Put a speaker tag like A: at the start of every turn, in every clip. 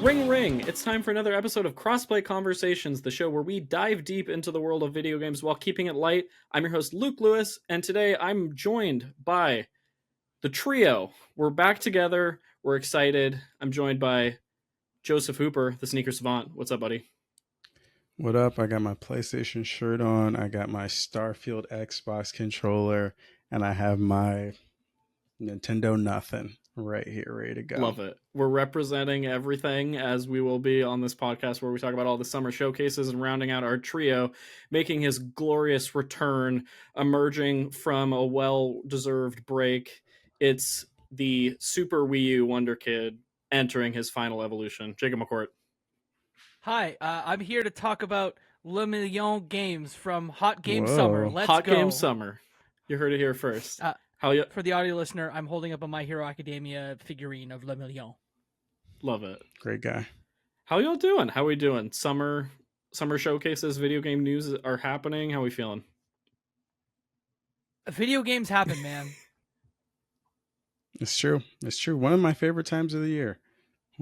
A: Ring ring! It's time for another episode of Crossplay Conversations, the show where we dive deep into the world of video games while keeping it light. I'm your host, Luke Lewis, and today I'm joined by the trio. We're back together. We're excited. I'm joined by Joseph Hooper, the sneaker savant. What's up, buddy?
B: What up? I got my PlayStation shirt on. I got my Starfield Xbox controller, and I have my Nintendo Nothing right here, ready to go.
A: Love it. We're representing everything as we will be on this podcast where we talk about all the summer showcases and rounding out our trio, making his glorious return, emerging from a well-deserved break. It's the Super Wii U Wonder Kid entering his final evolution. Jacob McCourt.
C: Hi, I'm here to talk about Le Million Games from Hot Game
B: Whoa.
C: Summer. Let's
A: Hot
C: go.
A: Game Summer. You heard it here first. How you?
C: For the audio listener, I'm holding up a My Hero Academia figurine of Le Million.
A: Love it.
B: Great guy.
A: How y'all doing? How we doing? Summer showcases, video game news are happening. How we feeling?
C: Video games happen, man.
B: It's true. It's true. One of my favorite times of the year.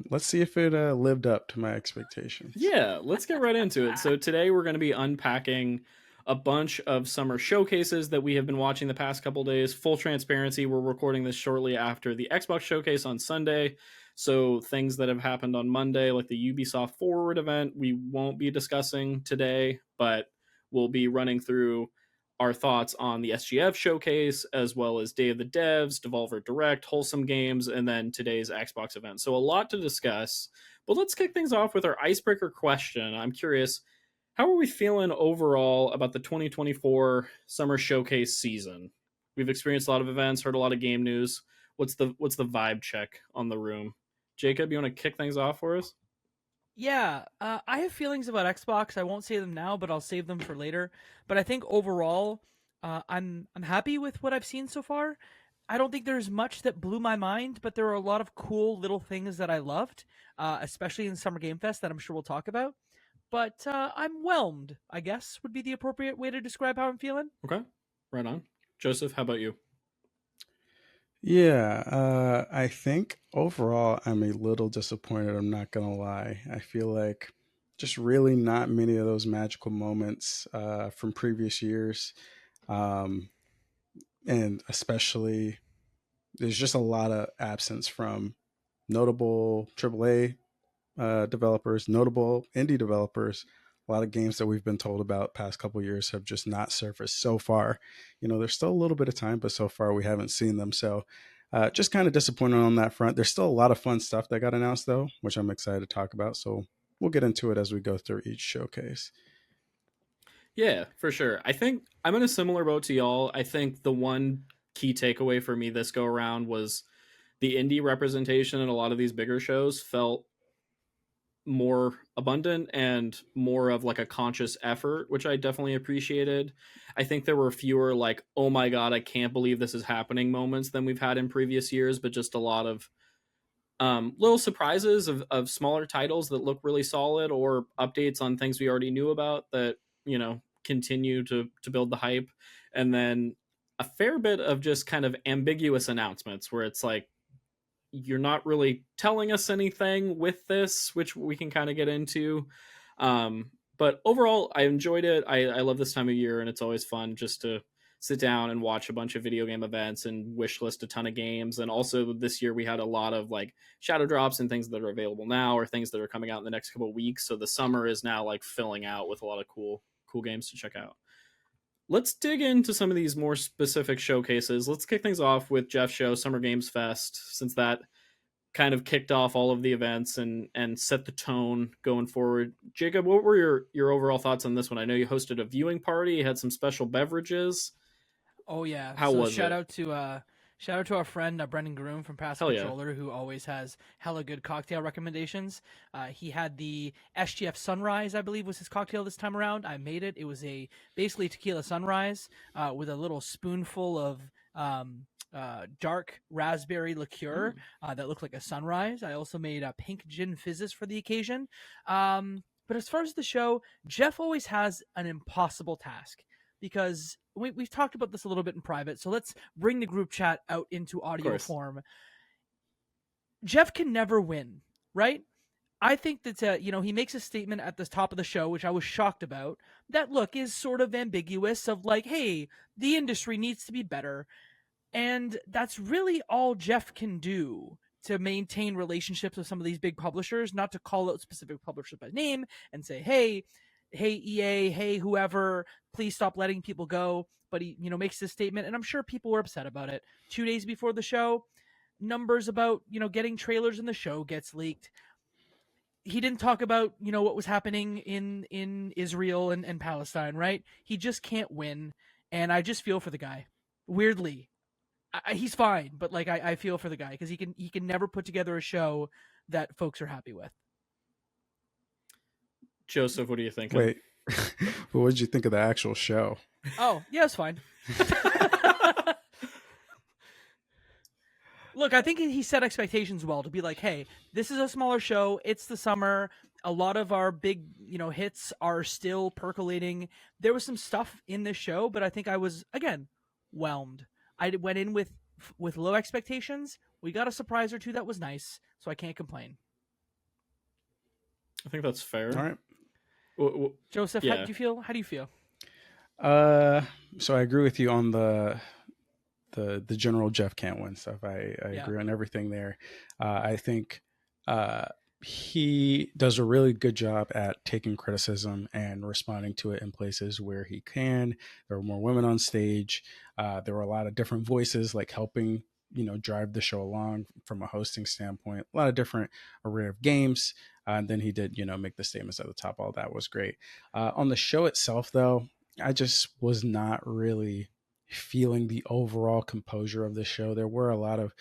B: Let's see if it lived up to my expectations.
A: Yeah, let's get right into it. So today we're going to be unpacking a bunch of summer showcases that we have been watching the past couple days. Full transparency, we're recording this shortly after the Xbox showcase on Sunday. So things that have happened on Monday, like the Ubisoft Forward event, we won't be discussing today, but we'll be running through our thoughts on the SGF showcase, as well as Day of the Devs, Devolver Direct, Wholesome Games, and then today's Xbox event. So a lot to discuss, but let's kick things off with our icebreaker question. I'm curious, how are we feeling overall about the 2024 Summer Showcase season? We've experienced a lot of events, heard a lot of game news. What's the vibe check on the room? Jacob, you want to kick things off for us?
C: Yeah, I have feelings about Xbox. I won't say them now, but I'll save them for later. But I think overall, I'm happy with what I've seen so far. I don't think there's much that blew my mind, but there are a lot of cool little things that I loved, especially in Summer Game Fest that I'm sure we'll talk about. But I'm whelmed, I guess, would be the appropriate way to describe how I'm feeling.
A: Okay, right on. Joseph, how about you?
B: Yeah, I think overall I'm a little disappointed. I'm not going to lie. I feel like just really not many of those magical moments from previous years. And especially, there's just a lot of absence from notable AAA developers, notable indie developers. A lot of games that we've been told about past couple years have just not surfaced so far. You know, there's still a little bit of time, but so far we haven't seen them. So just kind of disappointed on that front. There's still a lot of fun stuff that got announced though, which I'm excited to talk about. So we'll get into it as we go through each showcase.
A: Yeah, for sure. I think I'm in a similar boat to y'all. I think the one key takeaway for me this go around was the indie representation in a lot of these bigger shows felt more abundant and more of like a conscious effort, which I definitely appreciated. I think there were fewer like, oh my god, I can't believe this is happening moments than we've had in previous years, but just a lot of little surprises of smaller titles that look really solid, or updates on things we already knew about that, you know, continue to build the hype. And then a fair bit of just kind of ambiguous announcements where it's like, you're not really telling us anything with this, which we can kind of get into. But overall, I enjoyed it. I love this time of year, and it's always fun just to sit down and watch a bunch of video game events and wish list a ton of games. And also this year we had a lot of like shadow drops and things that are available now, or things that are coming out in the next couple of weeks. So the summer is now like filling out with a lot of cool games to check out. Let's dig into some of these more specific showcases. Let's kick things off with Jeff's show, Summer Games Fest, since that kind of kicked off all of the events and set the tone going forward. Jacob, what were your overall thoughts on this one? I know you hosted a viewing party, you had some special beverages.
C: Oh yeah.
A: How was
C: shout
A: it?
C: Shout out to our friend Brendan Groom from Passive
A: Hell yeah.
C: Controller, who always has hella good cocktail recommendations. He had the SGF Sunrise, I believe, was his cocktail this time around. I made it. It was basically tequila sunrise with a little spoonful of dark raspberry liqueur that looked like a sunrise. I also made a pink gin fizzes for the occasion. But as far as the show, Jeff always has an impossible task, because we've talked about this a little bit in private, so let's bring the group chat out into audio form. Jeff can never win, right? I think that he makes a statement at the top of the show, which I was shocked about. That look is sort of ambiguous, of like, hey, the industry needs to be better, and that's really all Jeff can do to maintain relationships with some of these big publishers. Not to call out specific publishers by name and say, hey EA, hey whoever, please stop letting people go. But he makes this statement, and I'm sure people were upset about it. 2 days before the show, numbers about getting trailers in the show gets leaked. He didn't talk about what was happening in Israel and Palestine, right? He just can't win, and I just feel for the guy. Weirdly, he's fine, but like I feel for the guy because he can never put together a show that folks are happy with.
A: Joseph, what do you think?
B: Wait, but what did you think of the actual show?
C: Oh yeah, it's fine. Look, I think he set expectations well to be like, hey, this is a smaller show. It's the summer. A lot of our big, hits are still percolating. There was some stuff in this show, but I think I was, again, whelmed. I went in with low expectations. We got a surprise or two that was nice, so I can't complain.
A: I think that's fair.
B: All right.
C: Joseph,
A: yeah.
C: how do you feel? How do you feel?
B: So I agree with you on the general Jeff can't win stuff. I agree on everything there. I think he does a really good job at taking criticism and responding to it in places where he can. There were more women on stage. There were a lot of different voices like helping drive the show along from a hosting standpoint. A lot of different array of games. And then he did make the statements at the top. All that was great. On the show itself, though, I just was not really feeling the overall composure of the show. There were a lot of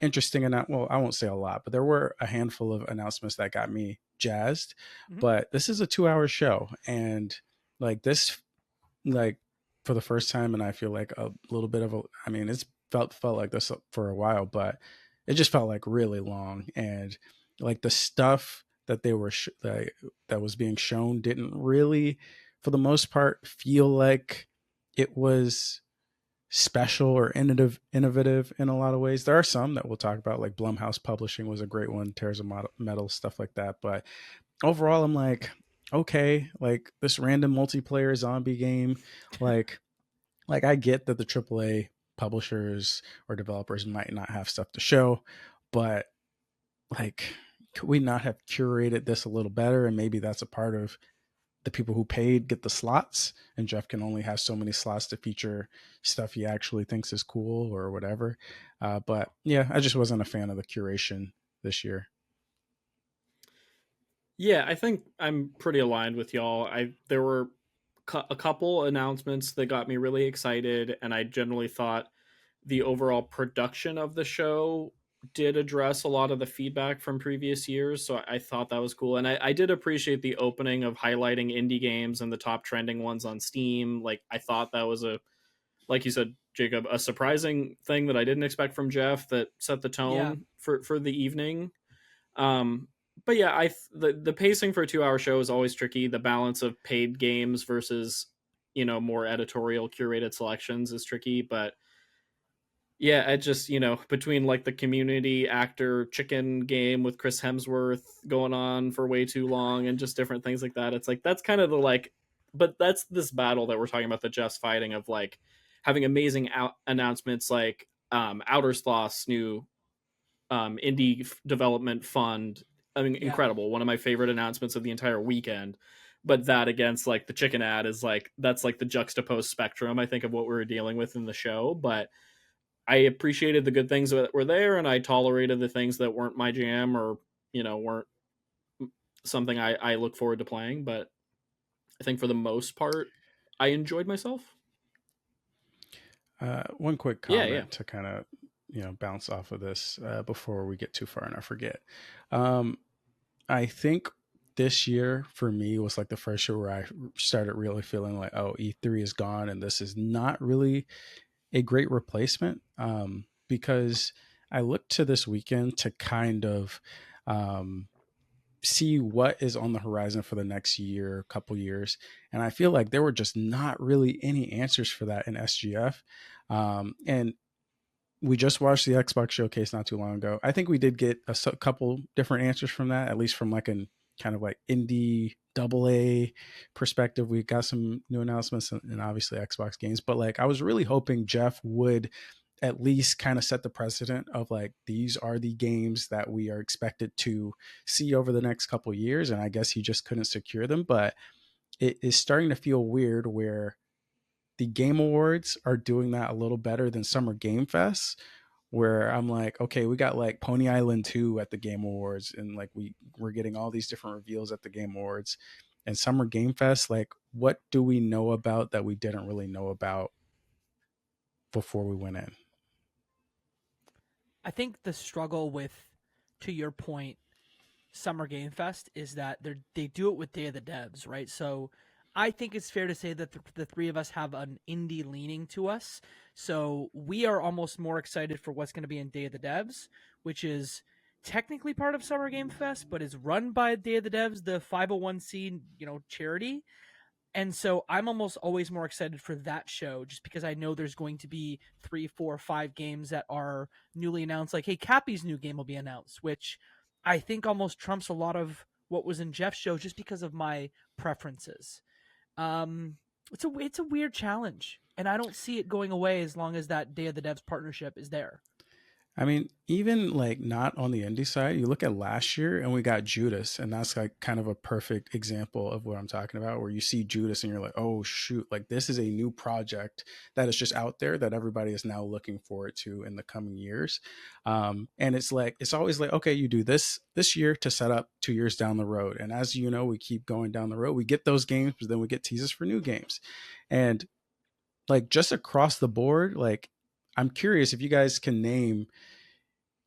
B: interesting, well, I won't say a lot, but there were a handful of announcements that got me jazzed. Mm-hmm. But this is a 2-hour show, and like this, like for the first time, and I feel like a little bit of it's felt like this for a while, but it just felt like really long, and like the stuff that they were that was being shown didn't really, for the most part, feel like it was special or innovative in a lot of ways. There are some that we'll talk about, like Blumhouse Publishing was a great one, Tears of Metal, stuff like that. But overall, I'm like, okay, like this random multiplayer zombie game, like I get that the AAA publishers or developers might not have stuff to show, but like, could we not have curated this a little better? And maybe that's a part of the people who paid get the slots, and Jeff can only have so many slots to feature stuff he actually thinks is cool or whatever. But yeah, I just wasn't a fan of the curation this year.
A: Yeah, I think I'm pretty aligned with y'all. There were a couple announcements that got me really excited, and I generally thought the overall production of the show did address a lot of the feedback from previous years, so I thought that was cool. And I did appreciate the opening of highlighting indie games and the top trending ones on Steam. Like, I thought that was like you said, Jacob, a surprising thing that I didn't expect from Jeff that set the tone for the evening. But yeah, the pacing for a 2-hour show is always tricky. The balance of paid games versus more editorial curated selections is tricky, but yeah, it just, between like the community actor chicken game with Chris Hemsworth going on for way too long and just different things like that. It's like, that's kind of but that's this battle that we're talking about that Jeff's fighting, of like having amazing announcements like Outer Sloth's new indie development fund. Incredible. One of my favorite announcements of the entire weekend. But that against like the chicken ad is like, that's like the juxtaposed spectrum, I think, of what we were dealing with in the show. But I appreciated the good things that were there, and I tolerated the things that weren't my jam or, weren't something I look forward to playing. But I think for the most part, I enjoyed myself.
B: One quick comment to kind of, bounce off of this before we get too far and I forget. I think this year for me was like the first year where I started really feeling like, oh, E3 is gone and this is not really a great replacement, because I looked to this weekend to kind of see what is on the horizon for the next year, couple years. And I feel like there were just not really any answers for that in SGF. And we just watched the Xbox showcase not too long ago. I think we did get a couple different answers from that, at least from like an kind of like indie double A perspective. We got some new announcements and obviously Xbox games, but like I was really hoping Jeff would at least kind of set the precedent of like, these are the games that we are expected to see over the next couple years. And I guess he just couldn't secure them, but it is starting to feel weird where the Game Awards are doing that a little better than Summer Game Fest, where I'm like, okay, we got like Pony Island 2 at the Game Awards, and like we're getting all these different reveals at the Game Awards. And Summer Game Fest, like, what do we know about that we didn't really know about before we went in?
C: I think the struggle with, to your point, Summer Game Fest is that they do it with Day of the Devs, right? So I think it's fair to say that the three of us have an indie leaning to us. So we are almost more excited for what's going to be in Day of the Devs, which is technically part of Summer Game Fest, but is run by Day of the Devs, the 501c charity. And so I'm almost always more excited for that show just because I know there's going to be 3, 4, 5 games that are newly announced. Like, hey, Cappy's new game will be announced, which I think almost trumps a lot of what was in Jeff's show just because of my preferences. It's a weird challenge, and I don't see it going away as long as that Day of the Devs partnership is there.
B: I mean, even like not on the indie side, you look at last year and we got Judas, and that's like kind of a perfect example of what I'm talking about, where you see Judas and you're like, oh shoot, like this is a new project that is just out there that everybody is now looking forward to in the coming years. And it's like, it's always like, okay, you do this year to set up 2 years down the road. And as you know, we keep going down the road, we get those games, but then we get teases for new games. And like just across the board, like I'm curious if you guys can name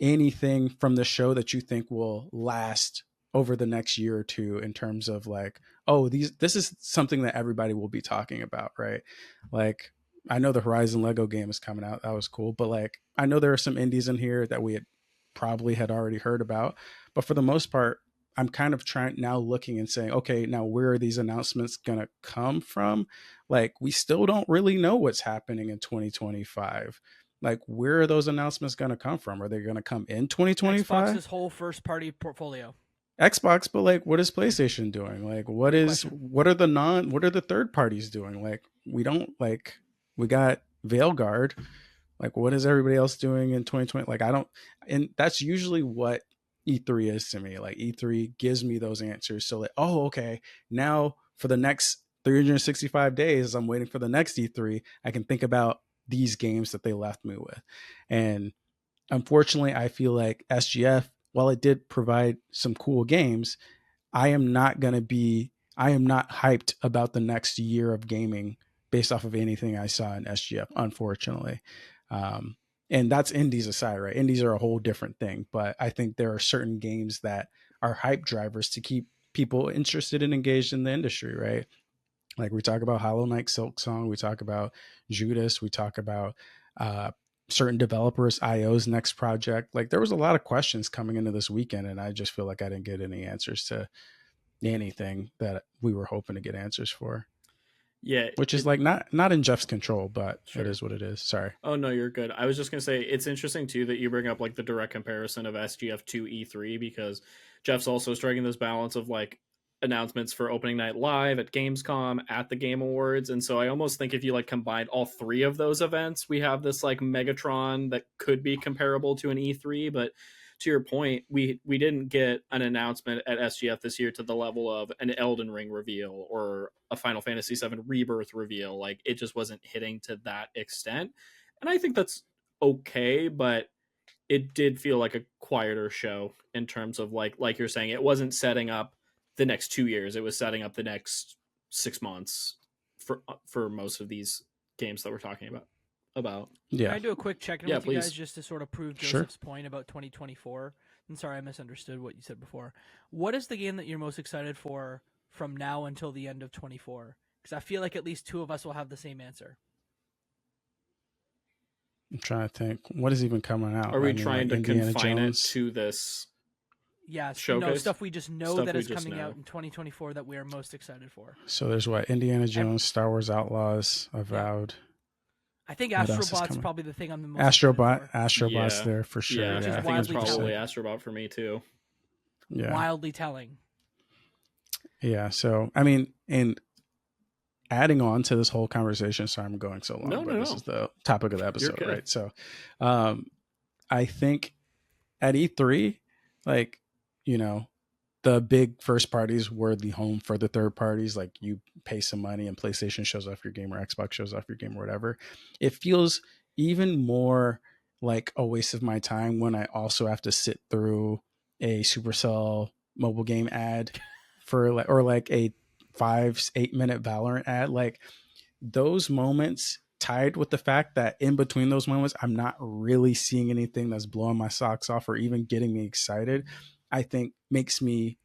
B: anything from the show that you think will last over the next year or two in terms of like, oh, this is something that everybody will be talking about, right? Like, I know the Horizon Lego game is coming out. That was cool. But like, I know there are some indies in here that we had already heard about. But for the most part, I'm kind of looking and saying, okay, now where are these announcements going to come from? Like, we still don't really know what's happening in 2025. Like, where are those announcements going to come from? Are they going to come in 2025?
C: Xbox's whole first party portfolio.
B: Xbox, but like, what is PlayStation doing? Like, what are the third parties doing? Like, we got Veilguard. Like, what is everybody else doing in 2020? Like, and that's usually what E3 is to me. Like, E3 gives me those answers. So like, oh, okay, now for the next 365 days, I'm waiting for the next E3. I can think about these games that they left me with. And unfortunately, I feel like SGF, while it did provide some cool games, I am not hyped about the next year of gaming based off of anything I saw in SGF, unfortunately. And that's indies aside, right? Indies are a whole different thing, but I think there are certain games that are hype drivers to keep people interested and engaged in the industry, right? Like we talk about Hollow Knight, Silksong, we talk about Judas, we talk about certain developers, IO's next project. Like there was a lot of questions coming into this weekend, and I just feel like I didn't get any answers to anything that we were hoping to get answers for.
A: Yeah,
B: which is like not in Jeff's control, but
A: sure.
B: It is what it is. Sorry.
A: Oh no, you're good. I was just gonna say it's interesting too that you bring up like the direct comparison of SGF to E3, because Jeff's also striking this balance of like announcements for opening night live at Gamescom, at the Game Awards, and so I almost think if you like combined all three of those events, we have this like Megatron that could be comparable to an E3. But to your point, we didn't get an announcement at SGF this year to the level of an Elden Ring reveal or a Final Fantasy VII Rebirth reveal. Like it just wasn't hitting to that extent, and I think that's okay, but it did feel like a quieter show in terms of like you're saying, it wasn't setting up the next 2 years, it was setting up the next 6 months for most of these games that we're talking about.
B: Yeah.
C: Can I do a quick check-in with you guys just to sort of prove Joseph's point about 2024? I'm sorry, I misunderstood what you said before. What is the game that you're most excited for from now until the end of 24? Because I feel like at least two of us will have the same answer.
B: I'm trying to think. What is even coming out?
A: Are we trying to confine it to this?
C: Yeah,
A: showcase?
C: No, stuff we just know that is coming out in 2024 that we are most excited for.
B: So there's what? Indiana Jones, Star Wars Outlaws, Avowed.
C: I think
B: What else is
C: Astrobot's
B: coming?
C: probably the thing I'm the most excited for.
B: Astrobot's
A: Yeah.
B: there for sure.
C: Which
A: Yeah,
C: is
A: I think it's
C: wildly
A: probably
C: telling.
A: Astrobot for me too.
B: Yeah.
C: Wildly telling.
B: Yeah. So, I mean, and adding on to this whole conversation, sorry I'm going so long,
A: No,
B: but this is the topic of the episode,
A: good.
B: right? So, I think at E3, like, you know, the big first parties were the home for the third parties. Like, you pay some money and PlayStation shows off your game or Xbox shows off your game or whatever. It feels even more like a waste of my time when I also have to sit through a Supercell mobile game ad for like, or like a 5-8 minute Valorant ad. Like, those moments tied with the fact that in between those moments I'm not really seeing anything that's blowing my socks off or even getting me excited, I think makes me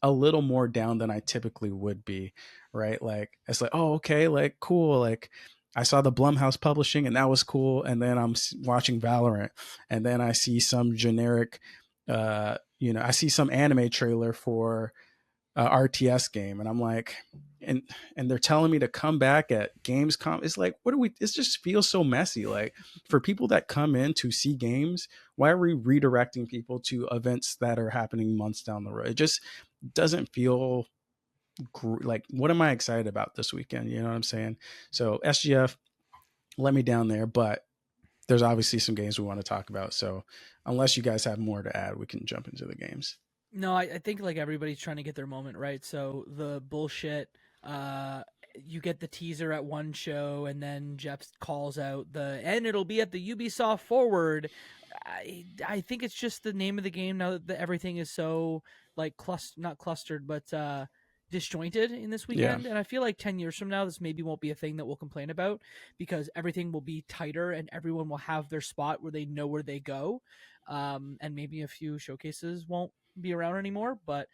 B: a little more down than I typically would be, right? Like, it's like, oh, okay, like, cool, like, I saw the Blumhouse publishing and that was cool, and then I'm watching Valorant, and then I see some generic I see some anime trailer for RTS game, and I'm like, and they're telling me to come back at Gamescom. It's like, what do we? It just feels so messy. Like, for people that come in to see games, why are we redirecting people to events that are happening months down the road? It just doesn't feel like, what am I excited about this weekend? You know what I'm saying? So SGF let me down there, but there's obviously some games we want to talk about. So unless you guys have more to add, we can jump into the games.
C: No, I think like everybody's trying to get their moment, right? So the bullshit, you get the teaser at one show, and then Jeff calls out and it'll be at the Ubisoft Forward. I think it's just the name of the game now that everything is so like not clustered, but disjointed in this weekend. And I feel like 10 years from now, this maybe won't be a thing that we'll complain about, because everything will be tighter and everyone will have their spot where they know where they go. And maybe a few showcases won't be around anymore, but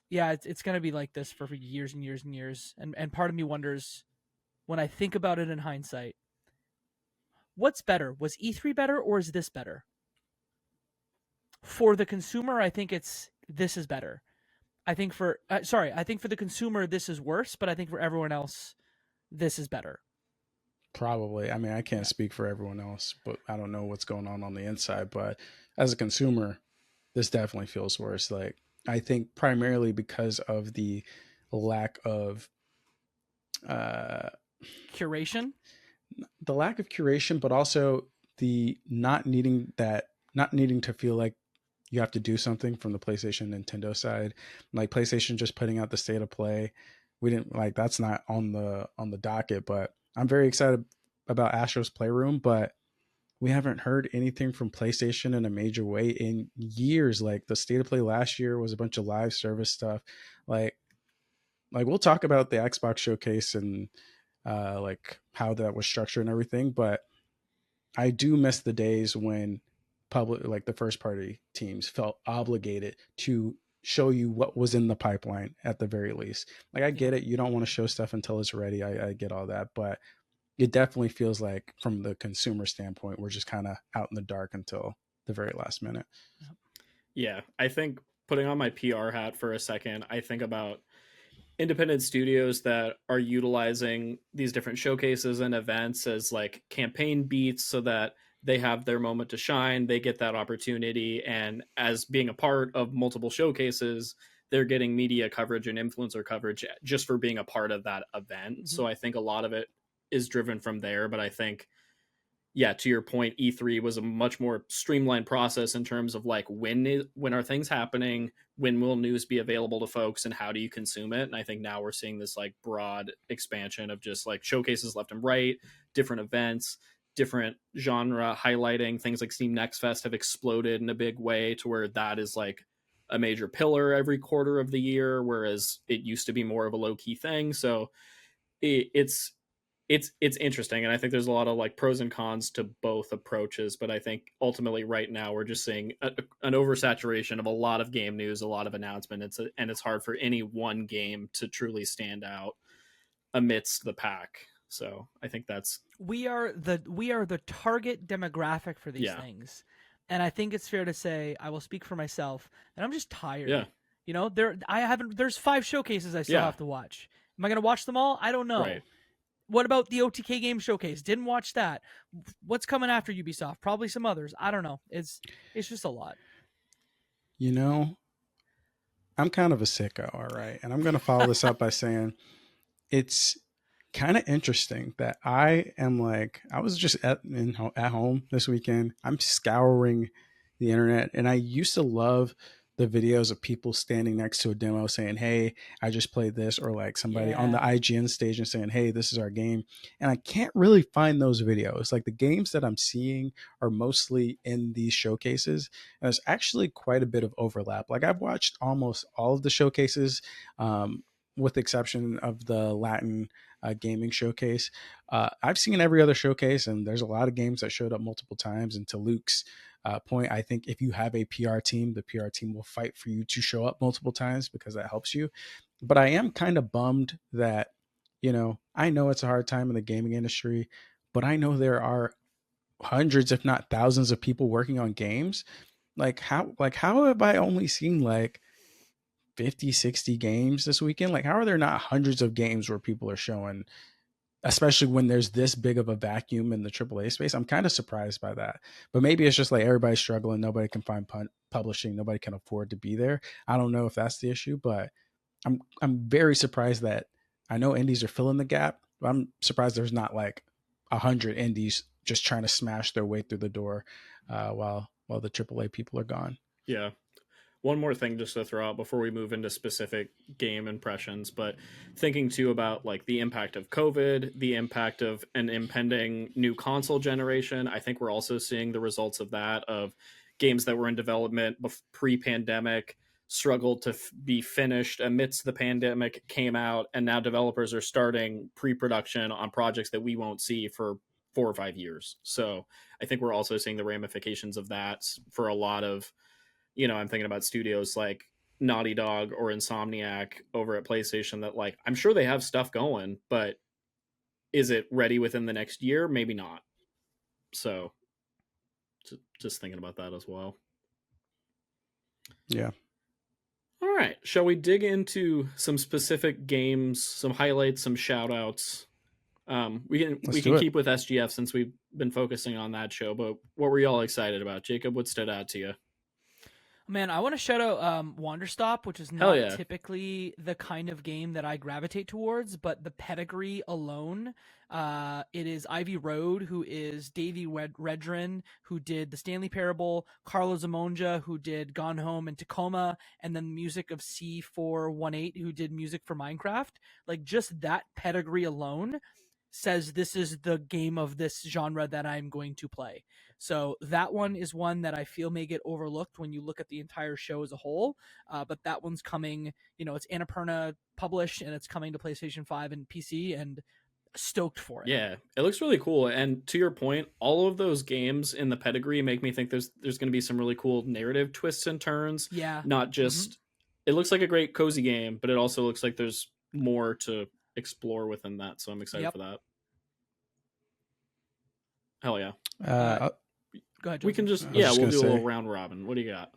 C: yeah, it's going to be like this for years and years and years. And part of me wonders, when I think about it in hindsight, what's better? Was E3 better, or is this better? For the consumer, I think this is better. I think for the consumer this is worse, but I think for everyone else this is better.
B: Probably. I mean, I can't speak for everyone else, but I don't know what's going on the inside. But as a consumer, this definitely feels worse. Like, I think primarily because of the lack of
C: curation,
B: but also the not needing to feel like you have to do something from the PlayStation Nintendo side. Like, PlayStation just putting out the state of play, we didn't like, that's not on the docket. But I'm very excited about Astro's Playroom, but we haven't heard anything from PlayStation in a major way in years. Like, the state of play last year was a bunch of live service stuff. Like we'll talk about the Xbox showcase and like how that was structured and everything, but I do miss the days when the first party teams felt obligated to show you what was in the pipeline at the very least. Like, I get it, you don't want to show stuff until it's ready. I get all that, but it definitely feels like, from the consumer standpoint, we're just kind of out in the dark until the very last minute.
A: Yeah, I think, putting on my PR hat for a second, I think about independent studios that are utilizing these different showcases and events as like campaign beats so that they have their moment to shine, they get that opportunity, and as being a part of multiple showcases, they're getting media coverage and influencer coverage just for being a part of that event. Mm-hmm. So I think a lot of it is driven from there, but I think, yeah, to your point, E3 was a much more streamlined process in terms of like, when are things happening, when will news be available to folks, and how do you consume it. And I think now we're seeing this like broad expansion of just like showcases left and right, different events, different genre highlighting. Things like Steam Next Fest have exploded in a big way to where that is like a major pillar every quarter of the year, whereas it used to be more of a low-key thing. So it's interesting, and I think there's a lot of like pros and cons to both approaches, but I think ultimately right now we're just seeing an oversaturation of a lot of game news, a lot of announcement. And it's hard for any one game to truly stand out amidst the pack. So I think
C: we are the target demographic for these things, and I think it's fair to say, I will speak for myself, and I'm just tired.
A: Yeah,
C: you know, there's 5 showcases I still have to watch. Am I going to watch them all? I don't know.
A: Right.
C: What about the OTK Game Showcase? Didn't watch that. What's coming after Ubisoft? Probably some others. I don't know. It's just a lot.
B: You know, I'm kind of a sicko, all right. And I'm going to follow this up by saying it's kind of interesting that I am like, I was just at home this weekend. I'm scouring the internet, and I used to love the videos of people standing next to a demo saying, "Hey, I just played this," or like somebody on the
C: Yeah.
B: IGN stage and saying, "Hey, this is our game." And I can't really find those videos. Like the games that I'm seeing are mostly in these showcases, and there's actually quite a bit of overlap. Like I've watched almost all of the showcases, with the exception of the Latin gaming showcase. I've seen every other showcase, and there's a lot of games that showed up multiple times. And to Luke's point, I think if you have a PR team, the PR team will fight for you to show up multiple times because that helps you. But I am kind of bummed that, I know it's a hard time in the gaming industry, but I know there are hundreds, if not thousands, of people working on games. Like how have I only seen like 50, 60 games this weekend? Like, how are there not hundreds of games where people are showing, especially when there's this big of a vacuum in the AAA space? I'm kind of surprised by that. But maybe it's just like everybody's struggling. Nobody can find publishing. Nobody can afford to be there. I don't know if that's the issue, but I'm very surprised that I know indies are filling the gap. But I'm surprised there's not like 100 indies just trying to smash their way through the door while the AAA people are gone.
A: Yeah. One more thing just to throw out before we move into specific game impressions, but thinking too about like the impact of COVID, the impact of an impending new console generation. I think we're also seeing the results of that, of games that were in development pre-pandemic struggled to be finished amidst the pandemic, came out, and now developers are starting pre-production on projects that we won't see for 4 or 5 years. So I think we're also seeing the ramifications of that for a lot of, I'm thinking about studios like Naughty Dog or Insomniac over at PlayStation that, like, I'm sure they have stuff going, but is it ready within the next year? Maybe not. So just thinking about that as well.
B: Yeah.
A: All right. Shall we dig into some specific games, some highlights, some shout outs? We can keep with SGF since we've been focusing on that show, but what were y'all excited about? Jacob, what stood out to you?
C: Man, I want to shout out Wanderstop, which is
A: Hell
C: not
A: yeah.
C: typically the kind of game that I gravitate towards, but the pedigree alone, it is Ivy Road, who is Davey Redrin, who did the Stanley Parable, Carlo Zamonja, who did Gone Home and Tacoma, and then music of C418, who did music for Minecraft. Like, just that pedigree alone says this is the game of this genre that I'm going to play. So that one is one that I feel may get overlooked when you look at the entire show as a whole. But that one's coming, it's Annapurna published and it's coming to PlayStation 5 and PC, and stoked for it.
A: Yeah, it looks really cool. And to your point, all of those games in the pedigree make me think there's going to be some really cool narrative twists and turns.
C: Yeah.
A: Not just, It looks like a great cozy game, but it also looks like there's more to explore within that. So I'm excited for that. Hell yeah.
C: Go ahead, Joseph.
A: We can we'll do a little round robin. What do you got?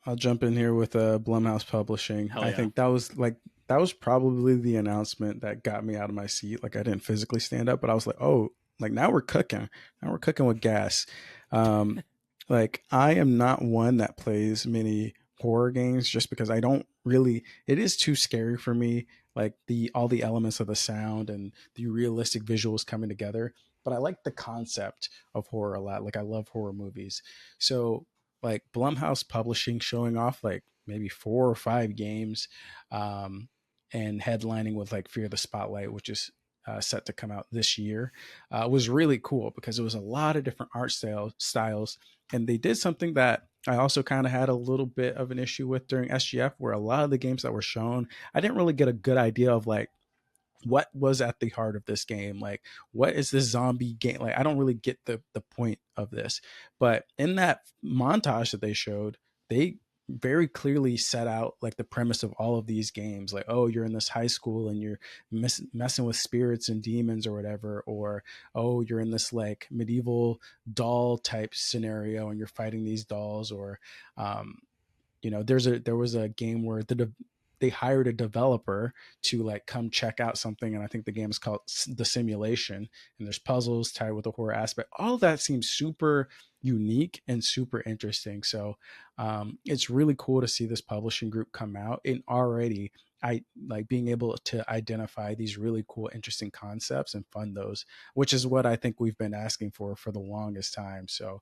B: I'll jump in here with Blumhouse Publishing.
A: Hell yeah.
B: I think that was probably the announcement that got me out of my seat. Like I didn't physically stand up, but I was like, oh, like now we're cooking. Now we're cooking with gas. Like I am not one that plays many horror games just because I don't really, it is too scary for me. Like all the elements of the sound and the realistic visuals coming together. But I like the concept of horror a lot. Like I love horror movies. So like Blumhouse Publishing showing off like maybe 4 or 5 games, and headlining with like Fear the Spotlight, which is set to come out this year, was really cool because it was a lot of different art styles. And they did something that I also kind of had a little bit of an issue with during SGF, where a lot of the games that were shown, I didn't really get a good idea of like what was at the heart of this game. Like, what is this zombie game? Like, I don't really get the point of this. But in that montage that they showed, they very clearly set out like the premise of all of these games. Like, oh, you're in this high school and you're messing with spirits and demons or whatever. Or, oh, you're in this like medieval doll type scenario and you're fighting these dolls. Or, there was a game where they hired a developer to like come check out something, and I think the game is called The Simulation, and there's puzzles tied with the horror aspect. All of that seems super unique and super interesting. So it's really cool to see this publishing group come out, and already I like being able to identify these really cool, interesting concepts and fund those, which is what I think we've been asking for the longest time. So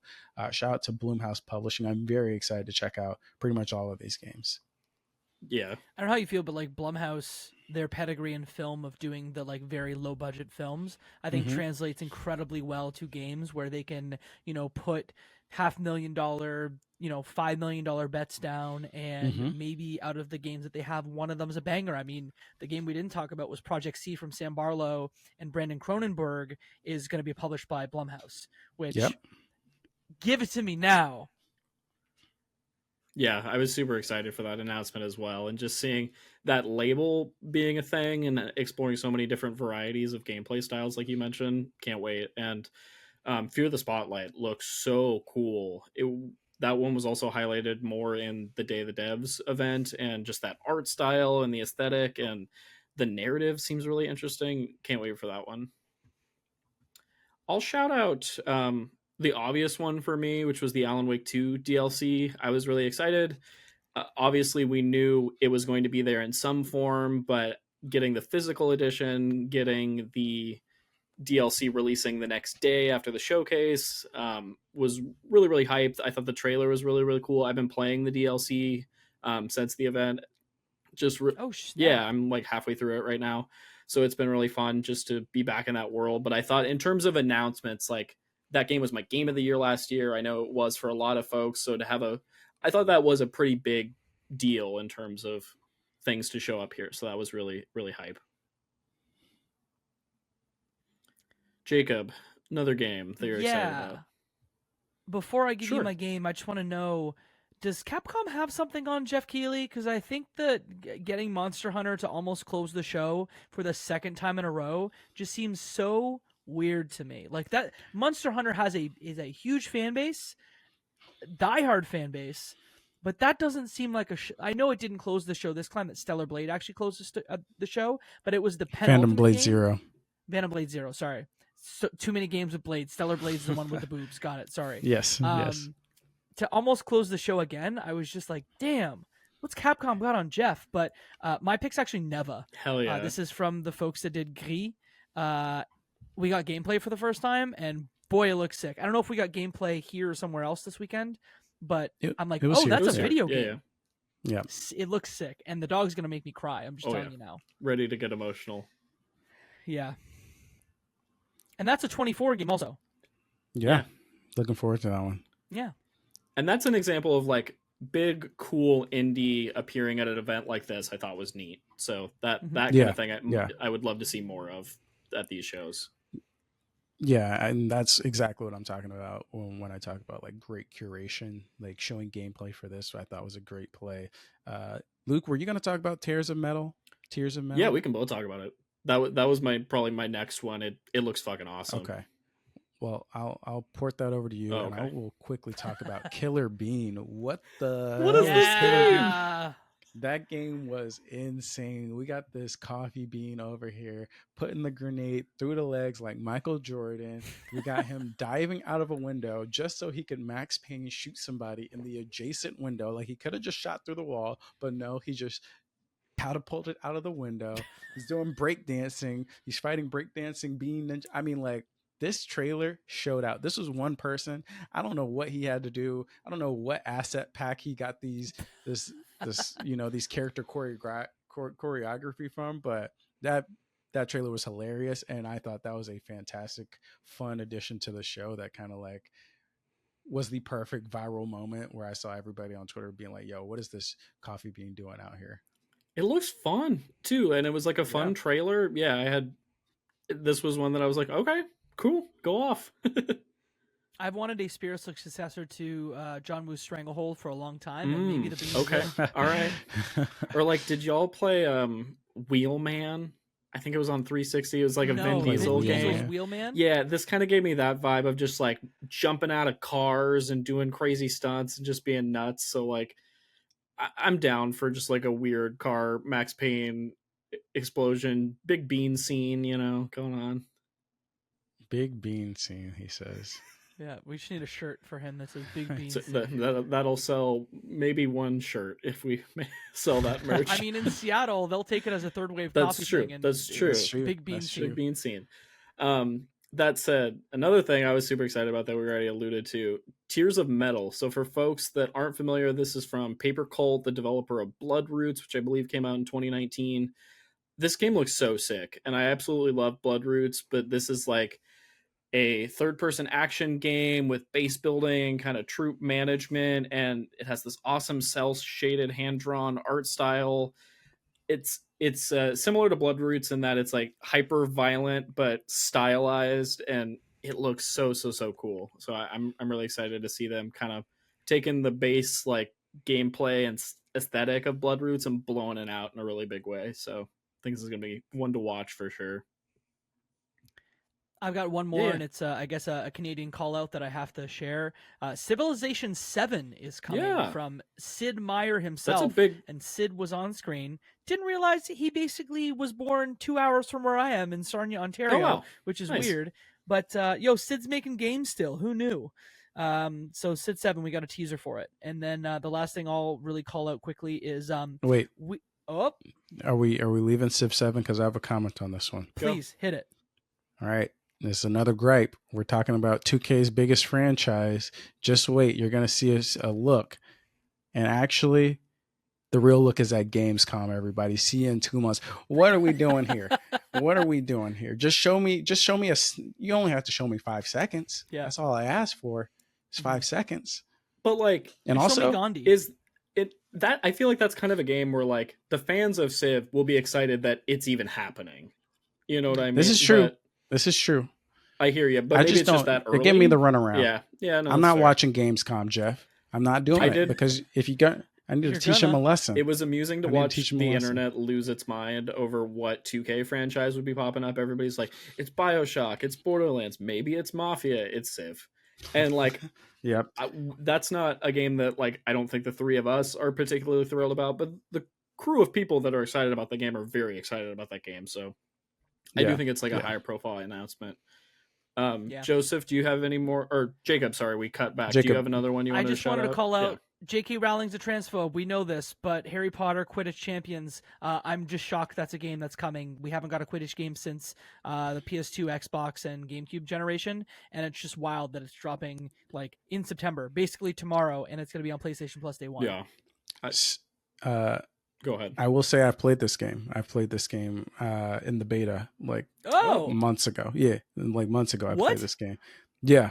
B: shout out to Bloomhouse Publishing. I'm very excited to check out pretty much all of these games.
A: Yeah.
C: I don't know how you feel, but like Blumhouse, their pedigree in film of doing the like very low budget films, I think translates incredibly well to games where they can, put $500,000, $5 million bets down, and maybe out of the games that they have, one of them is a banger. I mean, the game we didn't talk about was Project C from Sam Barlow and Brandon Cronenberg is going to be published by Blumhouse, which give it to me now.
A: Yeah, I was super excited for that announcement as well. And just seeing that label being a thing and exploring so many different varieties of gameplay styles, like you mentioned, can't wait. And Fear the Spotlight looks so cool. That one was also highlighted more in the Day of the Devs event, and just that art style and the aesthetic and the narrative seems really interesting. Can't wait for that one. I'll shout out the obvious one for me, which was the Alan Wake 2 DLC. I was really excited. Obviously, we knew it was going to be there in some form, but getting the physical edition, getting the DLC releasing the next day after the showcase was really, really hyped. I thought the trailer was really, really cool. I've been playing the DLC since the event. Yeah, I'm like halfway through it right now. So it's been really fun just to be back in that world. But I thought in terms of announcements, like, that game was my game of the year last year. I know it was for a lot of folks. So I thought that was a pretty big deal in terms of things to show up here. So that was really, really hype. Jacob, another game that you're excited about.
C: Before I give you my game, I just want to know, does Capcom have something on Jeff Keighley? Because I think that getting Monster Hunter to almost close the show for the second time in a row just seems so weird to me. Like, that Monster Hunter is a huge fan base, diehard fan base, but that doesn't seem like I know it didn't close the show this time. That Stellar Blade actually closed the show, but it was the penultimate
B: Phantom Blade
C: game.
B: Zero.
C: Phantom Blade Zero. Sorry, too many games with Blade. Stellar Blade's the one with the boobs. Got it. Sorry.
B: Yes. Yes.
C: To almost close the show again, I was just like, damn. What's Capcom got on Jeff? But my pick's actually Neva.
A: Hell yeah.
C: This is from the folks that did Gris. We got gameplay for the first time, and boy, it looks sick. I don't know if we got gameplay here or somewhere else this weekend, but I'm like, that's a video game.
B: Yeah.
C: It looks sick, and the dog's going to make me cry. I'm just telling you now.
A: Ready to get emotional.
C: Yeah. And that's a 24 game also.
B: Yeah. Looking forward to that one.
C: Yeah.
A: And that's an example of like big, cool indie appearing at an event like this. I thought was neat. So that kind of thing I would love to see more of at these shows.
B: Yeah, and that's exactly what I'm talking about when I talk about like great curation, like showing gameplay for this. I thought was a great play. Luke, were you going to talk about Tears of Metal?
A: Yeah, we can both talk about it. That was probably my next one. It looks fucking awesome.
B: Okay. Well, I'll port that over to you, and I will quickly talk about Killer Bean. What is
A: this game?
B: That game was insane. We got this coffee bean over here putting the grenade through the legs like Michael Jordan. We got him diving out of a window just so he could Max Payne shoot somebody in the adjacent window. Like, he could have just shot through the wall, but no, he just catapulted out of the window. He's doing breakdancing. He's fighting breakdancing bean ninja. I mean, like, this trailer showed out. This was one person. I don't know what he had to do. I don't know what asset pack he got these character choreography from, but that trailer was hilarious, and I thought that was a fantastic, fun addition to the show that kind of like was the perfect viral moment where I saw everybody on Twitter being like, yo, what is this coffee bean doing out here?
A: It looks fun too, and it was like a fun trailer. Yeah, this was one that I was like, okay, cool, go off.
C: I've wanted a spiritual successor to John Woo's Stranglehold for a long time, and maybe the bean.
A: Okay, all right. Or like, did y'all play Wheelman? I think it was on 360. It was like a Vin Diesel game.
C: Wheelman?
A: Yeah, this kind of gave me that vibe of just like jumping out of cars and doing crazy stunts and just being nuts. So like, I'm down for just like a weird car Max Payne explosion, big bean scene, going on.
B: Big bean scene, he says.
C: Yeah, we just need a shirt for him that says Big Beans.
A: So that'll sell maybe one shirt if we sell that merch.
C: I mean, in Seattle, they'll take it as a third wave
A: That's
C: copy
A: true.
C: thing. And
A: That's true.
C: Big Bean scene.
A: Big bean scene. That said, another thing I was super excited about that we already alluded to, Tears of Metal. So for folks that aren't familiar, this is from Paper Cult, the developer of Blood Roots, which I believe came out in 2019. This game looks so sick, and I absolutely love Blood Roots, but this is like a third-person action game with base building, kind of troop management, and it has this awesome cel-shaded, hand-drawn art style. It's similar to Blood Roots in that it's like hyper violent but stylized, and it looks so cool. So I'm really excited to see them kind of taking the base like gameplay and aesthetic of Blood Roots and blowing it out in a really big way. So I think this is gonna be one to watch for sure.
C: I've got one more, and it's, I guess, a Canadian call-out that I have to share. Civilization 7 is coming from Sid Meier himself, and Sid was on screen. Didn't realize he basically was born 2 hours from where I am in Sarnia, Ontario, which is weird. But, Sid's making games still. Who knew? So Sid 7, we got a teaser for it. And then the last thing I'll really call out quickly is...
B: Wait. Are we leaving Civ 7? Because I have a comment on this one.
C: Please, hit it.
B: All right. This is another gripe. We're talking about 2K's biggest franchise. Just wait. You're going to see a look. And actually, the real look is at Gamescom, everybody. See you in 2 months. What are we doing here? What are we doing here? Just show me you only have to show me 5 seconds.
C: Yeah.
B: That's all I asked for. It's 5 seconds.
A: But like,
B: and also
A: is it that I feel like that's kind of a game where like the fans of Civ will be excited that it's even happening. You know what I mean?
B: This is true. This is true.
A: I hear you, but maybe it's just that early.
B: It gave me the runaround.
A: Yeah. No,
B: I'm not watching Gamescom, Jeff. I'm not doing it because if you got, I need to teach him a lesson.
A: It was amusing to watch the internet lose its mind over what 2K franchise would be popping up. Everybody's like, it's BioShock, it's Borderlands, maybe it's Mafia, it's Civ, and like,
B: yep,
A: that's not a game that like I don't think the three of us are particularly thrilled about, but the crew of people that are excited about the game are very excited about that game. So I do think it's like a higher profile announcement. Joseph, do you have any more? Or Jacob, sorry, we cut back. Do you have another one you wanted to shout out?
C: I just wanted to call out J.K. Rowling's a transphobe. We know this, but Harry Potter Quidditch Champions, I'm just shocked that's a game that's coming. We haven't got a Quidditch game since the PS2, Xbox, and GameCube generation, and it's just wild that it's dropping like in September, basically tomorrow, and it's going to be on PlayStation Plus day one.
B: Yeah.
A: Go ahead.
B: I will say I've played this game. In the beta like months ago. Yeah, like months ago I played this game. Yeah.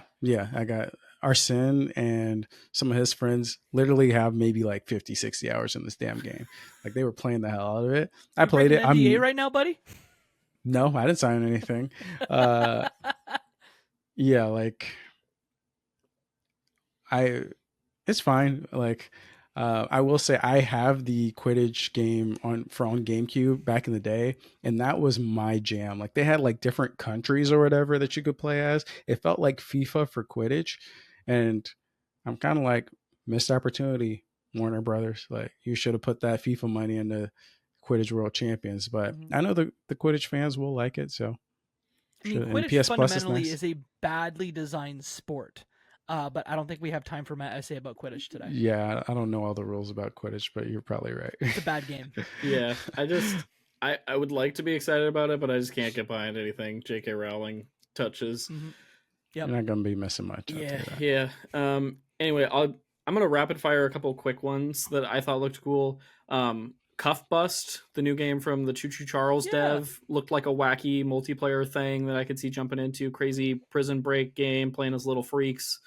B: I got Arsene and some of his friends literally have maybe like 50, 60 hours in this damn game. Like they were playing the hell out of it. I played it.
C: NDA right now, buddy?
B: No, I didn't sign anything. Yeah, like it's fine. Like I will say I have the Quidditch game on GameCube back in the day, and that was my jam. Like they had like different countries or whatever that you could play as. It felt like FIFA for Quidditch, and I'm kind of like missed opportunity, Warner Brothers. Like you should have put that FIFA money into Quidditch World Champions. But I know the Quidditch fans will like it. So
C: I mean, Quidditch fundamentally is a badly designed sport. But I don't think we have time for my essay about Quidditch today.
B: Yeah, I don't know all the rules about Quidditch, but you're probably right.
C: It's a bad game.
A: Yeah, I would like to be excited about it, but I just can't get behind anything J.K. Rowling touches.
C: Mm-hmm.
B: Yep. You're not going to be missing much.
A: Yeah. Anyway, I'm going to rapid fire a couple quick ones that I thought looked cool. Cuff Bust, the new game from the Choo Choo Charles dev, looked like a wacky multiplayer thing that I could see jumping into. Crazy prison break game, playing as little freaks.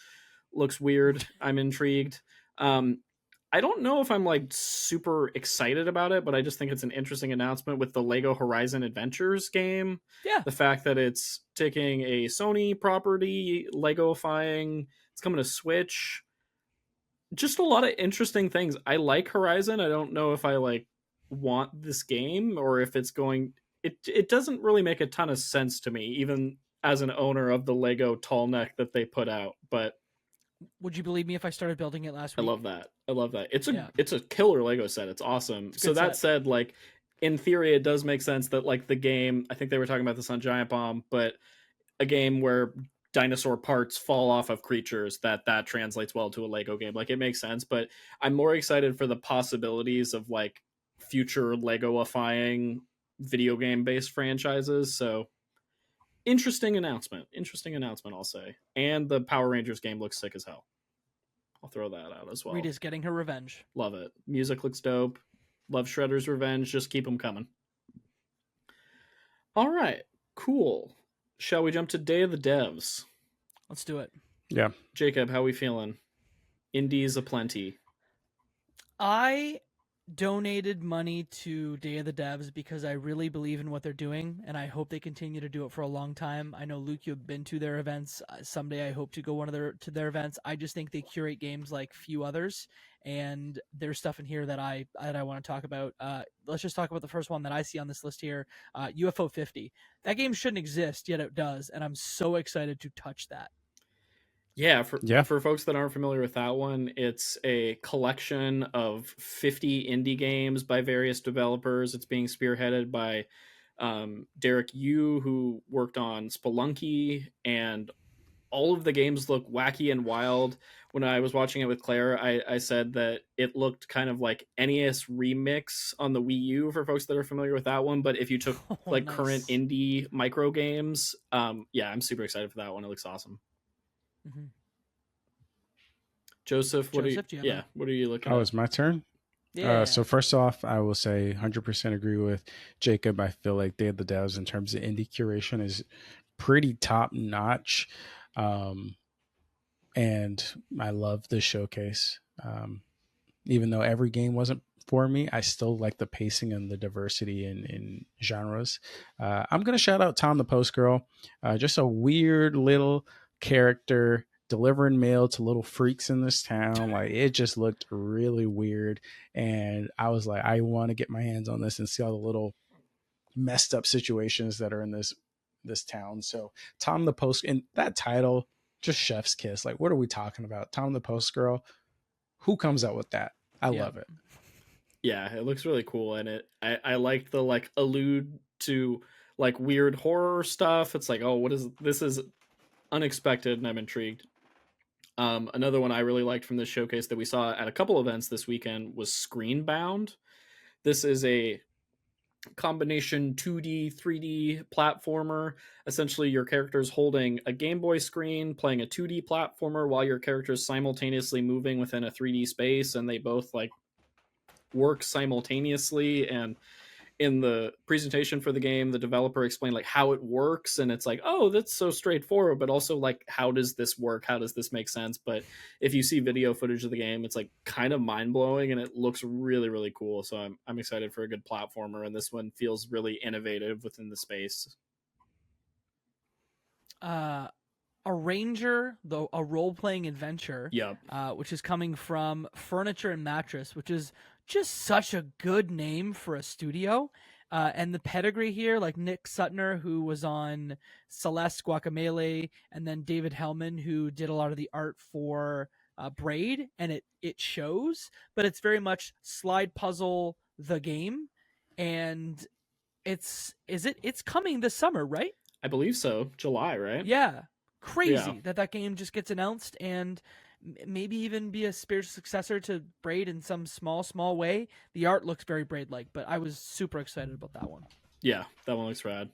A: Looks weird. I'm intrigued. I don't know if I'm like super excited about it, but I just think it's an interesting announcement with the Lego Horizon Adventures game.
C: Yeah.
A: The fact that it's taking a Sony property, Lego-ifying, it's coming to Switch. Just a lot of interesting things. I like Horizon. I don't know if I like want this game or if it's going... It doesn't really make a ton of sense to me, even as an owner of the Lego tall neck that they put out, but
C: Would you believe me if I started building it last
A: I
C: week?
A: love that. I love that. It's a
C: Yeah.
A: it's a killer Lego set. It's awesome.
C: It's a
A: So
C: good
A: that
C: set.
A: said, like in theory, it does make sense that like the game. I think they were talking about this on Giant Bomb, but a game where dinosaur parts fall off of creatures that translates well to a Lego game. Like it makes sense, but I'm more excited for the possibilities of like future Legoifying video game based franchises. So interesting announcement. Interesting announcement, I'll say. And the Power Rangers game looks sick as hell. I'll throw that out as well.
C: Rita's getting her revenge.
A: Love it. Music looks dope. Love Shredder's Revenge. Just keep them coming. All right. Cool. Shall we jump to Day of the Devs?
C: Let's do it.
B: Yeah.
A: Jacob, how we feeling? Indies aplenty.
C: I donated money to Day of the Devs because I really believe in what they're doing, and I hope they continue to do it for a long time. I know, Luke, you've been to their events. Someday I hope to go to their events. I just think they curate games like few others, and there's stuff in here that I want to talk about. Let's just talk about the first one that I see on this list here, UFO 50. That game shouldn't exist, yet it does, and I'm so excited to touch that.
A: Yeah, for folks that aren't familiar with that one, it's a collection of 50 indie games by various developers. It's being spearheaded by Derek Yu, who worked on Spelunky, and all of the games look wacky and wild. When I was watching it with Claire, I said that it looked kind of like NES Remix on the Wii U for folks that are familiar with that one. But if you took like
C: nice.
A: current indie micro games, yeah, I'm super excited for that one. It looks awesome.
C: Mm-hmm.
A: Joseph, what are you looking at?
B: Oh, it's my turn?
C: Yeah.
B: So first off, I will say 100% agree with Jacob. I feel like Day of the Devs in terms of indie curation is pretty top notch. And I love the showcase. Even though every game wasn't for me, I still like the pacing and the diversity in genres. I'm going to shout out Tom the Post Girl. Just a weird little character delivering mail to little freaks in this town. Like it just looked really weird. And I was like, I want to get my hands on this and see all the little messed up situations that are in this town. So Tom the Post, and that title, just chef's kiss. Like, what are we talking about? Tom the Post Girl. Who comes out with that? I love it.
A: Yeah, it looks really cool, and I like the like allude to like weird horror stuff. It's like, oh, what is this? Is unexpected, and I'm intrigued. Another one I really liked from this showcase that we saw at a couple events this weekend was Screenbound. This is a combination 2D, 3D platformer. Essentially, your character's holding a Game Boy screen, playing a 2D platformer while your character's simultaneously moving within a 3D space, and they both like work simultaneously. And in the presentation for the game, the developer explained like how it works, and it's like, oh, that's so straightforward, but also like, how does this work? How does this make sense? But if you see video footage of the game, it's like kind of mind-blowing, and it looks really, really cool. So I'm excited for a good platformer, and this one feels really innovative within the space.
C: A Ranger, though, a role-playing adventure,
A: Yep.
C: Which is coming from Furniture and Mattress, which is just such a good name for a studio. And the pedigree here, like Nick Sutner, who was on Celeste, Guacamelee, and then David Hellman, who did a lot of the art for Braid, and it shows, but it's very much slide puzzle the game, and it's coming this summer, right?
A: I believe so. July, right?
C: Yeah. Crazy that game just gets announced, and maybe even be a spiritual successor to Braid in some small way. The art looks very Braid-like, but I was super excited about that one.
A: Yeah, that one looks rad.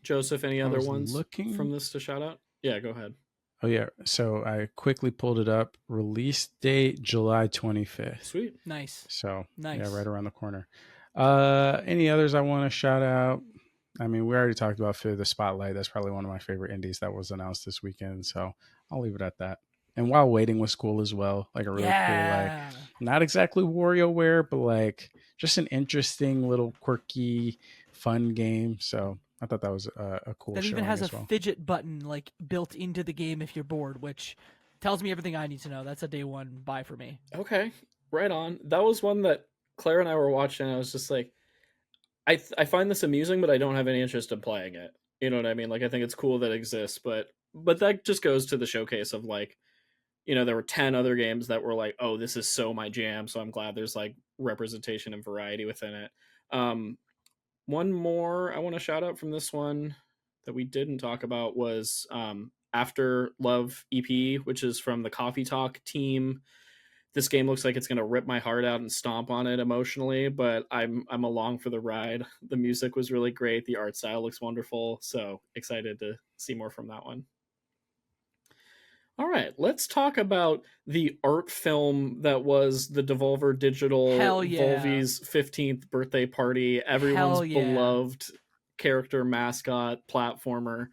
A: Joseph, any other ones from this to shout out? Yeah, go ahead.
B: Oh, yeah. So I quickly pulled it up. Release date, July 25th.
A: Sweet.
C: Nice.
B: So,
C: nice.
B: Yeah, right around the corner. Any others I want to shout out? I mean, we already talked about Fear the Spotlight. That's probably one of my favorite indies that was announced this weekend. So I'll leave it at that. And While Waiting was cool as well. Like a really cool, like not exactly WarioWare, but like just an interesting little quirky, fun game. So I thought that was a cool.
C: That even has a fidget button like built into the game if you're bored, which tells me everything I need to know. That's a day one buy for me.
A: Okay, right on. That was one that Claire and I were watching. And I was just like, I find this amusing, but I don't have any interest in playing it. You know what I mean? Like, I think it's cool that it exists, but but that just goes to the showcase of like, there were 10 other games that were like, oh, this is so my jam. So I'm glad there's like representation and variety within it. One more I want to shout out from this one that we didn't talk about was After Love EP, which is from the Coffee Talk team. This game looks like it's going to rip my heart out and stomp on it emotionally, but I'm along for the ride. The music was really great. The art style looks wonderful. So excited to see more from that one. All right, let's talk about the art film that was the Devolver Digital Volvi's 15th birthday party. Everyone's beloved character, mascot, platformer.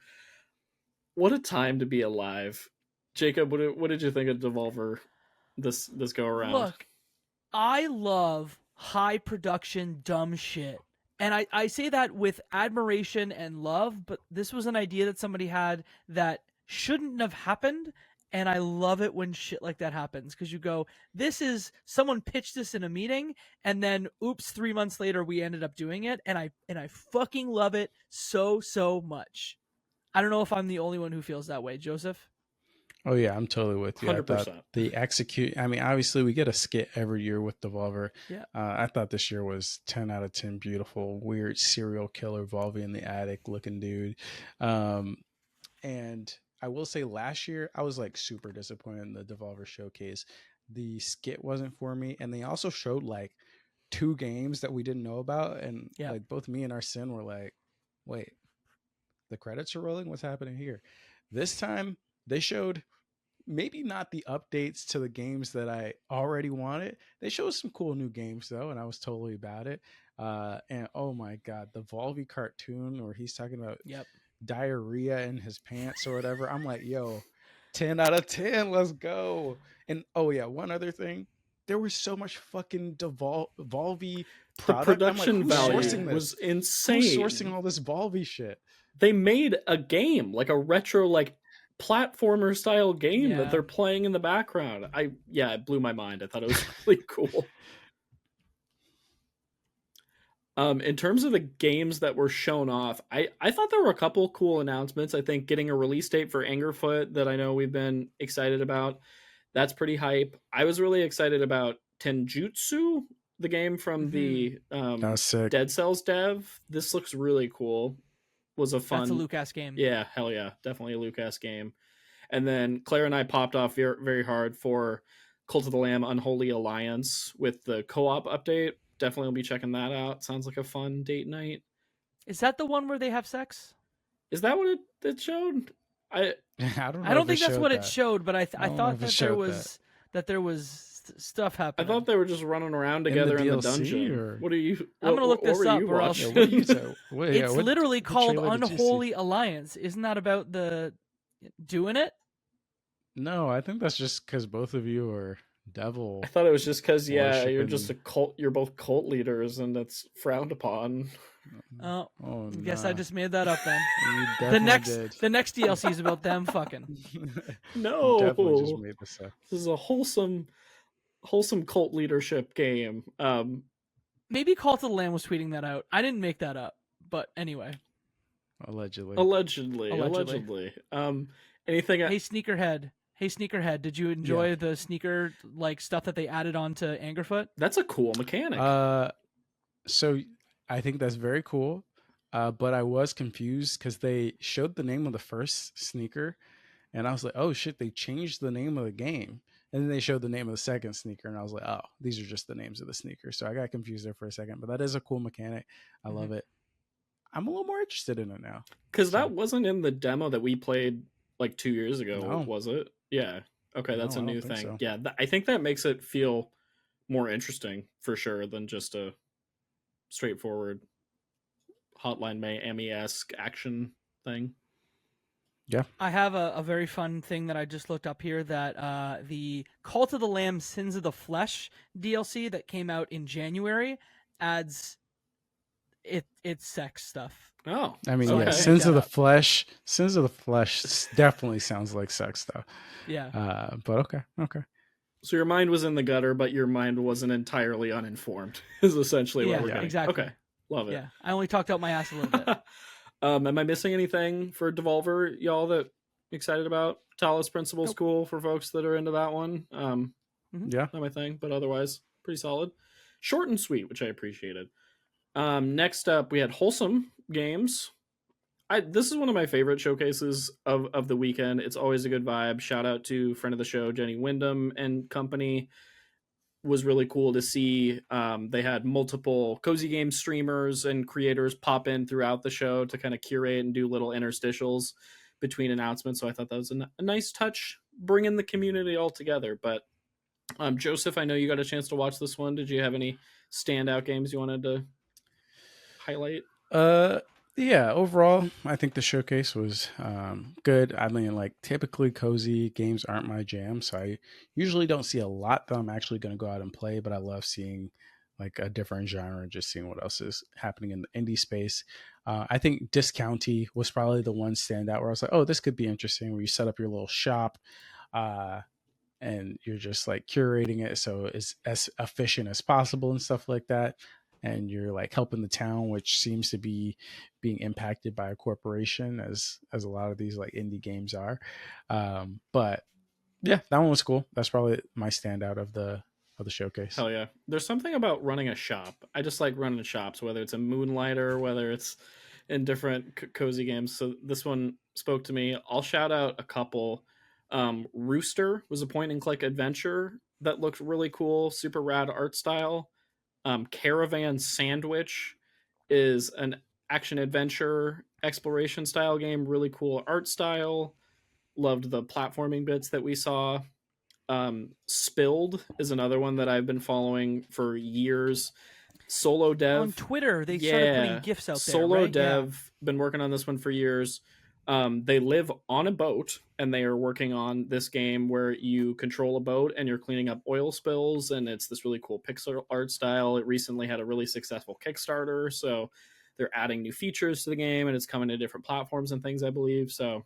A: What a time to be alive. Jacob, what did you think of Devolver this go around?
C: Look, I love high production dumb shit. And I say that with admiration and love, but this was an idea that somebody had that shouldn't have happened. And I love it when shit like that happens, because you go, someone pitched this in a meeting, and then oops, 3 months later we ended up doing it, and I fucking love it so much. I don't know if I'm the only one who feels that way, Joseph.
B: Oh yeah, I'm totally with you.
A: 100%.
B: The execute. I mean, obviously we get a skit every year with Devolver.
C: Yeah.
B: I thought this year was 10 out of 10. Beautiful, weird serial killer Volvi in the attic looking dude, and I will say last year I was like super disappointed in the Devolver showcase. The skit wasn't for me, and they also showed like 2 games that we didn't know about, and like both me and Arsene were like, wait, the credits are rolling? What's happening here? This time they showed maybe not the updates to the games that I already wanted. They showed some cool new games though, and I was totally about it. And oh my god, the Volvi cartoon where he's talking about diarrhea in his pants or whatever. I'm like, yo, 10 out of 10, let's go. And oh yeah, one other thing, there was so much fucking Volvi product.
A: The production value
B: was
A: insane.
B: Who's sourcing all this Volvi shit?
A: They made a game, like a retro, like platformer style game that they're playing in the background. It blew my mind. I thought it was really cool. In terms of the games that were shown off, I thought there were a couple cool announcements. I think getting a release date for Angerfoot that I know we've been excited about. That's pretty hype. I was really excited about Tenjutsu, the game from the Dead Cells dev. This looks really cool. Was a fun.
C: That's a Luke-ass game.
A: Yeah, hell yeah. Definitely a Luke-ass game. And then Claire and I popped off very, very hard for Cult of the Lamb Unholy Alliance with the co-op update. Definitely will be checking that out. Sounds like a fun date night.
C: Is that the one where they have sex?
A: Is that what it showed?
B: I don't know.
C: I don't think that's what it showed, but I thought that there was stuff happening.
A: I thought they were just running around together in the dungeon.
B: Or...
A: What are you?
C: I'm gonna look this up, or else it's literally called Unholy Alliance. Isn't that about the doing it?
B: No, I think that's just because both of you are devil.
A: I thought it was just because you're just a cult. You're both cult leaders, and that's frowned upon.
C: Oh,
B: I
C: guess I just made that up then.
B: The
C: next DLC is about them fucking.
A: No,
B: you definitely just made this up.
A: This is a wholesome cult leadership game.
C: Maybe Cult of the Lamb was tweeting that out. I didn't make that up, but anyway.
A: Allegedly. Anything?
C: Hey Sneakerhead, did you enjoy the sneaker like stuff that they added on to Angerfoot?
A: That's a cool mechanic.
B: So I think that's very cool. But I was confused because they showed the name of the first sneaker, and I was like, oh shit, they changed the name of the game. And then they showed the name of the second sneaker, and I was like, oh, these are just the names of the sneakers. So I got confused there for a second, but that is a cool mechanic. I love it. I'm a little more interested in it now.
A: Because that wasn't in the demo that we played like 2 years ago, was it? Yeah. Okay, that's a new thing. So. Yeah, I think that makes it feel more interesting for sure than just a straightforward Hotline Miami-esque action thing.
B: Yeah.
C: I have a very fun thing that I just looked up here, that the Cult of the Lamb Sins of the Flesh DLC that came out in January adds it's sex stuff.
A: Oh,
B: I mean, okay. Sins of the Flesh definitely sounds like sex though.
C: Yeah.
B: But okay.
A: So your mind was in the gutter, but your mind wasn't entirely uninformed. Is essentially what we're getting.
C: Exactly.
A: Okay, love it.
C: Yeah, I only talked out my ass a little bit.
A: Am I missing anything for Devolver, y'all, that excited about. Talos Principal
C: Nope.
A: School for folks that are into that one.
B: Yeah.
A: Not my thing, but otherwise pretty solid. Short and sweet, which I appreciated. Next up, we had Wholesome Games. This is one of my favorite showcases of the weekend. It's always a good vibe. Shout out to friend of the show, Jenny Wyndham and company. Was really cool to see. They had multiple cozy game streamers and creators pop in throughout the show to kind of curate and do little interstitials between announcements. So I thought that was a nice touch, bringing the community all together. But Joseph, I know you got a chance to watch this one. Did you have any standout games you wanted to highlight?
B: Yeah, overall, I think the showcase was good. I mean, like, typically cozy games aren't my jam, so I usually don't see a lot that I'm actually going to go out and play, but I love seeing like a different genre, just seeing what else is happening in the indie space. I think Discounty was probably the one standout where I was like, oh, this could be interesting, where you set up your little shop. And you're just like curating it so it's as efficient as possible and stuff like that, and you're like helping the town, which seems to be being impacted by a corporation, as a lot of these like indie games are. But yeah, that one was cool. That's probably my standout of the showcase.
A: Hell yeah. There's something about running a shop. I just like running shops, whether it's a Moonlighter, whether it's in different cozy games. So this one spoke to me. I'll shout out a couple. Rooster was a point and click adventure that looked really cool, super rad art style. Caravan Sandwich is an action adventure exploration style game, really cool art style. Loved the platforming bits that we saw. Spilled is another one that I've been following for years. Solo dev
C: on Twitter. They started putting gifs out there.
A: Solo
C: right?
A: dev, been working on this one for years. They live on a boat and they are working on this game where you control a boat and you're cleaning up oil spills, and it's this really cool pixel art style. It recently had a really successful Kickstarter, so they're adding new features to the game and it's coming to different platforms and things, I believe. So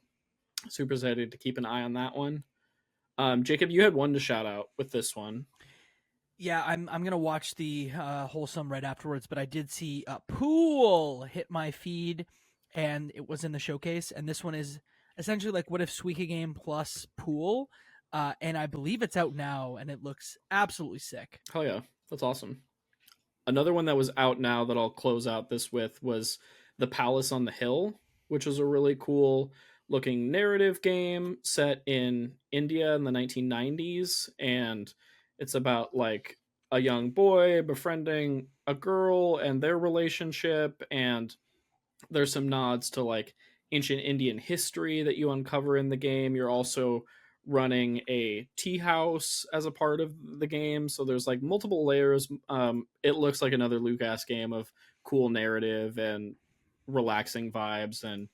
A: super excited to keep an eye on that one. Jacob, you had one to shout out with this one.
C: Yeah, I'm gonna watch the Wholesome right afterwards, but I did see Pool hit my feed, and it was in the showcase. And this one is essentially like What If Suika Game plus Pool, and I believe it's out now, and it looks absolutely sick.
A: Hell yeah, that's awesome. Another one that was out now that I'll close out this with was The Palace on the Hill, which was a really cool looking narrative game set in India in the 1990s, and it's about like a young boy befriending a girl and their relationship, and there's some nods to like ancient Indian history that you uncover in the game. You're also running a tea house as a part of the game, so there's like multiple layers. It looks like another Lucas game of cool narrative and relaxing vibes, and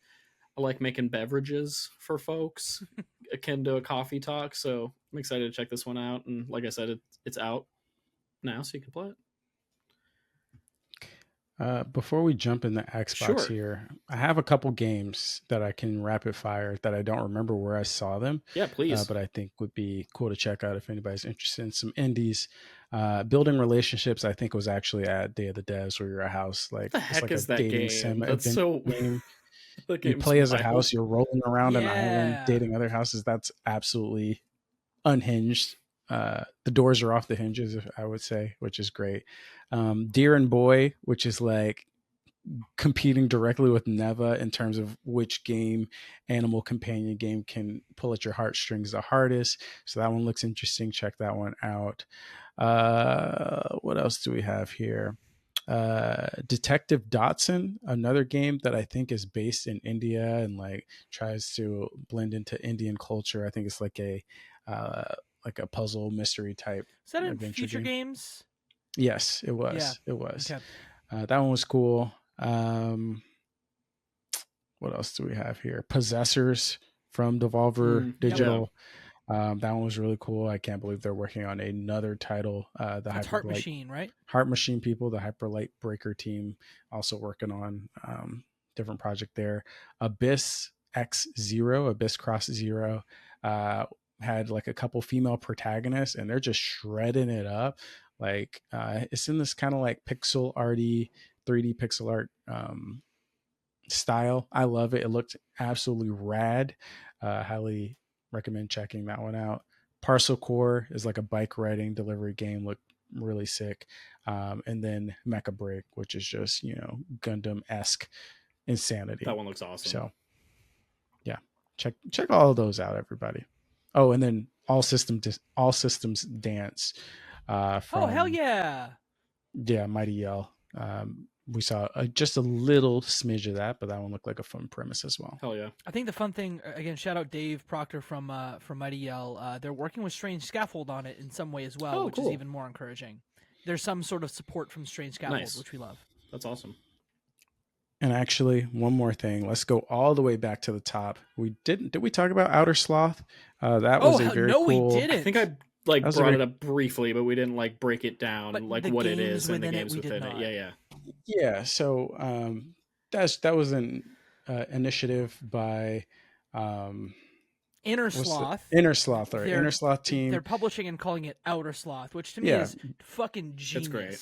A: I like making beverages for folks akin to a coffee talk, so I'm excited to check this one out. And like I said, it's out now, so you can play it.
B: Before we jump in the Xbox
A: Sure.
B: here, I have a couple games that I can rapid fire that I don't remember where I saw them.
A: Yeah, please.
B: But I think would be cool to check out if anybody's interested in some indies. Building Relationships, I think, was actually at Day of the Devs, where you're a house. Like,
A: What the
B: it's
A: heck
B: like
A: is
B: a
A: that
B: dating
A: game?
B: sim
A: That's
B: adventure
A: so
B: game.
A: the
B: You
A: game's
B: play as a
A: wild.
B: house, you're rolling around an island,
C: Yeah.
B: dating other houses. That's absolutely unhinged. The doors are off the hinges, I would say, which is great. Deer and Boy, which is like competing directly with Neva in terms of which game, animal companion game, can pull at your heartstrings the hardest. So that one looks interesting. Check that one out. What else do we have here? Detective Dotson, another game that I think is based in India and like tries to blend into Indian culture. I think it's like a puzzle mystery type
C: Is that in
B: adventure
C: future
B: game.
C: games?
B: Yes, it was.
C: Yeah.
B: It was.
C: Okay.
B: That one was cool. What else do we have here? Possessors from Devolver Digital. That one was really cool. I can't believe they're working on another title.
C: That's Heart Machine, right?
B: Heart Machine people, the Hyper Light Breaker team, also working on different project there. Abyss X Zero, Abyss Cross Zero, had like a couple female protagonists, and they're just shredding it up. Like it's in this kind of like pixel arty, 3D pixel art style. I love it. It looked absolutely rad. Highly recommend checking that one out. Parcel Core is like a bike riding delivery game. Looked really sick. And then Mecha Break, which is just, Gundam-esque insanity.
A: That one looks awesome.
B: So yeah, check all of those out, everybody. Oh, and then All Systems Dance.
C: Oh, hell yeah.
B: Yeah, Mighty Yell. We saw just a little smidge of that, but that one looked like a fun premise as well.
A: Hell yeah.
C: I think the fun thing, again, shout out Dave Proctor from Mighty Yell. They're working with Strange Scaffold on it in some way as well, which is even more encouraging. There's some sort of support from Strange Scaffold, which we love.
A: That's awesome.
B: And actually, one more thing. Let's go all the way back to the top. Did we talk about Outer Sloth? That was a very cool.
C: No, we didn't.
A: I think I brought it up briefly, but we didn't break it down what it is and the games within it.
B: Yeah. So that was an initiative by
C: Inner Sloth.
B: Inner Sloth, right? Inner Sloth team.
C: They're publishing and calling it Outer Sloth, which to me is fucking genius.
A: That's great.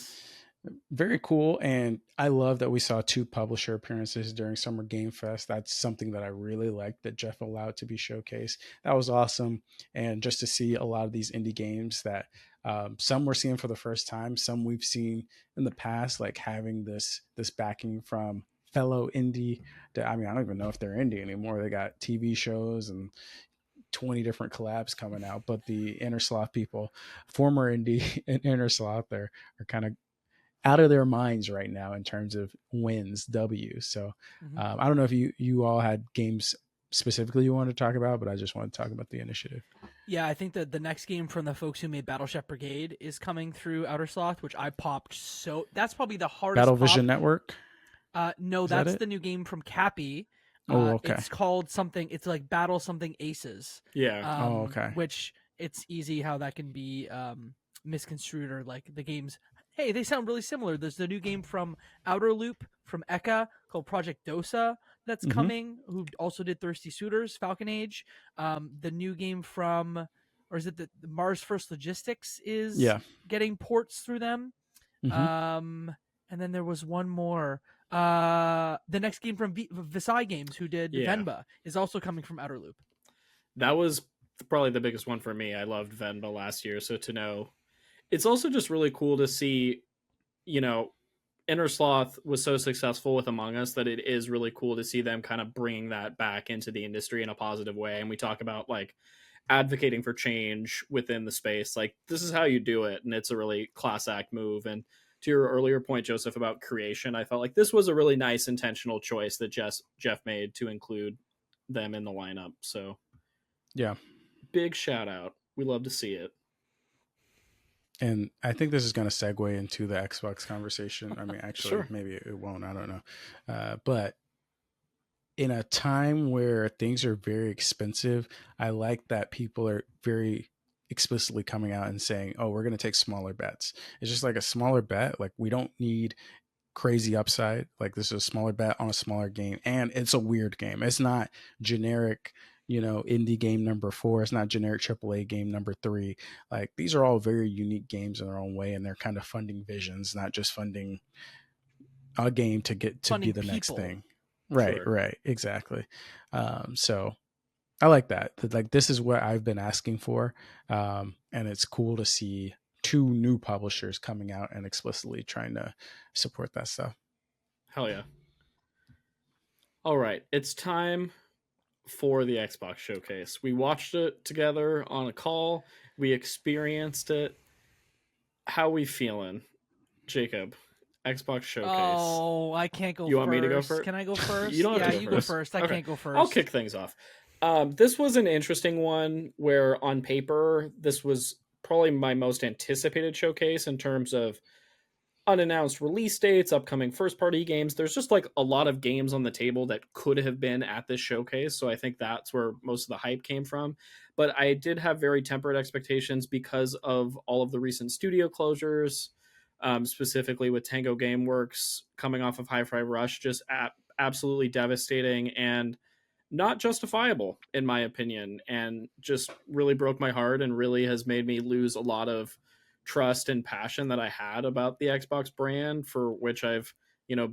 B: Very cool. And I love that we saw 2 publisher appearances during Summer Game Fest. That's something that I really liked that Jeff allowed to be showcased. That was awesome. And just to see a lot of these indie games that some we're seeing for the first time, some we've seen in the past, like having this backing from fellow indie. I don't even know if they're indie anymore. They got TV shows and 20 different collabs coming out. But the Inner Sloth people, former indie and Inner Sloth, are kind of out of their minds right now in terms of wins, W's. So I don't know if you all had games specifically you wanted to talk about, but I just wanted to talk about the initiative.
C: Yeah, I think that the next game from the folks who made Battle Chef Brigade is coming through Outer Sloth, which I popped. So that's probably the hardest.
B: Battle Vision Network?
C: No, that's the new game from Cappy.
B: Okay.
C: It's called something. It's like Battle something Aces.
A: Yeah.
B: Okay.
C: Which it's easy how that can be misconstrued, or like the games. Hey, they sound really similar. There's the new game from Outer Loop from Eka called Project Dosa that's coming, who also did Thirsty Suitors, Falcon Age. The new game from, or is it the Mars First Logistics is getting ports through them. And then there was one more. The next game from Visai Games, who did Venba, is also coming from Outer Loop.
A: That was probably the biggest one for me. I loved Venba last year, so to know. It's also just really cool to see, Inner Sloth was so successful with Among Us that it is really cool to see them kind of bringing that back into the industry in a positive way. And we talk about advocating for change within the space. This is how you do it. And it's a really class act move. And to your earlier point, Joseph, about creation, I felt like this was a really nice intentional choice that Jeff made to include them in the lineup. So
B: yeah,
A: big shout out. We love to see it.
B: And I think this is going to segue into the Xbox conversation. Actually,
A: sure.
B: Maybe it won't. I don't know. But in a time where things are very expensive, I like that people are very explicitly coming out and saying, oh, we're going to take smaller bets. It's just like a smaller bet. We don't need crazy upside. This is a smaller bet on a smaller game. And it's a weird game. It's not generic, indie game number 4. It's not generic AAA game number 3. These are all very unique games in their own way, and they're kind of funding visions, not just funding a game to get to
C: funding
B: be the next
C: people.
B: thing. Right, sure. Right, exactly. So I like that. This is what I've been asking for, and it's cool to see 2 new publishers coming out and explicitly trying to support that stuff.
A: Hell yeah. All right, it's time for the Xbox showcase. We watched it together on a call. We experienced it. How we feeling, Jacob? Xbox showcase.
C: Oh, I can't go.
A: You want me to go first?
C: Can I go first?
A: You don't have to go
C: you
A: first.
C: go first. I can't go first.
A: I'll kick things off. This was an interesting one where on paper, this was probably my most anticipated showcase in terms of unannounced release dates, upcoming first-party games. There's just a lot of games on the table that could have been at this showcase, so I think that's where most of the hype came from. But I did have very tempered expectations because of all of the recent studio closures, specifically with Tango Gameworks coming off of Hi-Fi Rush, just absolutely devastating and not justifiable, in my opinion, and just really broke my heart and really has made me lose a lot of trust and passion that I had about the Xbox brand, for which I've,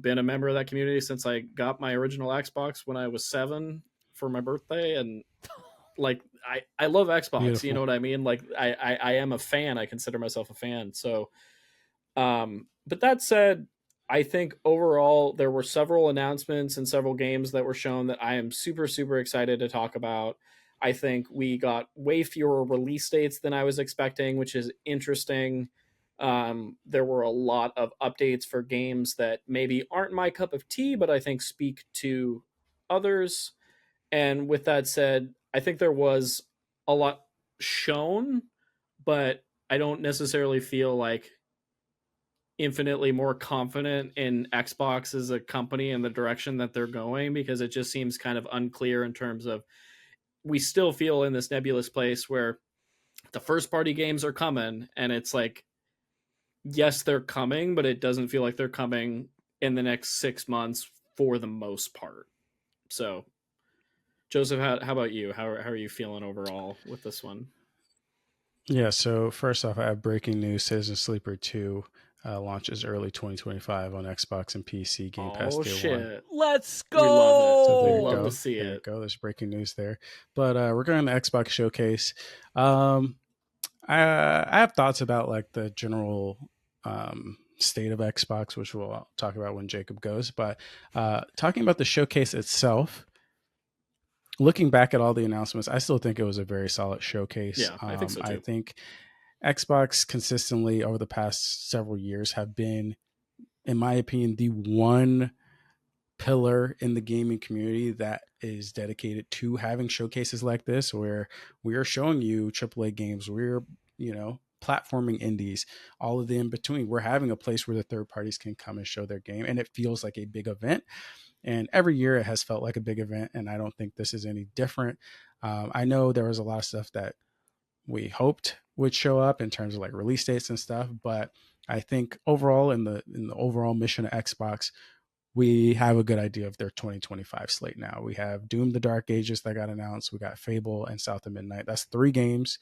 A: been a member of that community since I got my original Xbox when I was 7 for my birthday, and like I love Xbox. You
B: Beautiful.
A: know what I mean? Like I am a fan. I consider myself a fan. So, but that said, I think overall there were several announcements and several games that were shown that I am super super excited to talk about. I think we got way fewer release dates than I was expecting, which is interesting. There were a lot of updates for games that maybe aren't my cup of tea, but I think speak to others. And with that said, I think there was a lot shown, but I don't necessarily feel like infinitely more confident in Xbox as a company and the direction that they're going, because it just seems kind of unclear in terms of, we still feel in this nebulous place where the first party games are coming, and it's like, yes, they're coming, but it doesn't feel like they're coming in the next 6 months for the most part. So, Joseph, how about you? How are you feeling overall with this one?
B: Yeah, so first off, I have breaking news. Citizen Sleeper 2 launches early 2025 on Xbox and PC Game Pass
A: Oh
B: Day 1.
A: shit!
C: Let's go.
A: We love it.
B: So there you
A: Love
B: go.
A: to see
B: There you
A: it.
B: go. There's breaking news there. But regarding the Xbox showcase, I have thoughts about like the general state of Xbox, which we'll talk about when Jacob goes. But talking about the showcase itself, looking back at all the announcements, I still think it was a very solid showcase.
A: Yeah, I think so too.
B: I think Xbox consistently over the past several years have been, in my opinion, the one pillar in the gaming community that is dedicated to having showcases like this, where we are showing you AAA games, we're, platforming indies, all of the in between. We're having a place where the third parties can come and show their game, and it feels like a big event. And every year it has felt like a big event, and I don't think this is any different. I know there was a lot of stuff that we hoped would show up in terms of like release dates and stuff, but I think overall in the overall mission of Xbox, we have a good idea of their 2025 slate now. We have Doom: The Dark Ages that got announced. We got Fable and South of Midnight. That's 3 games.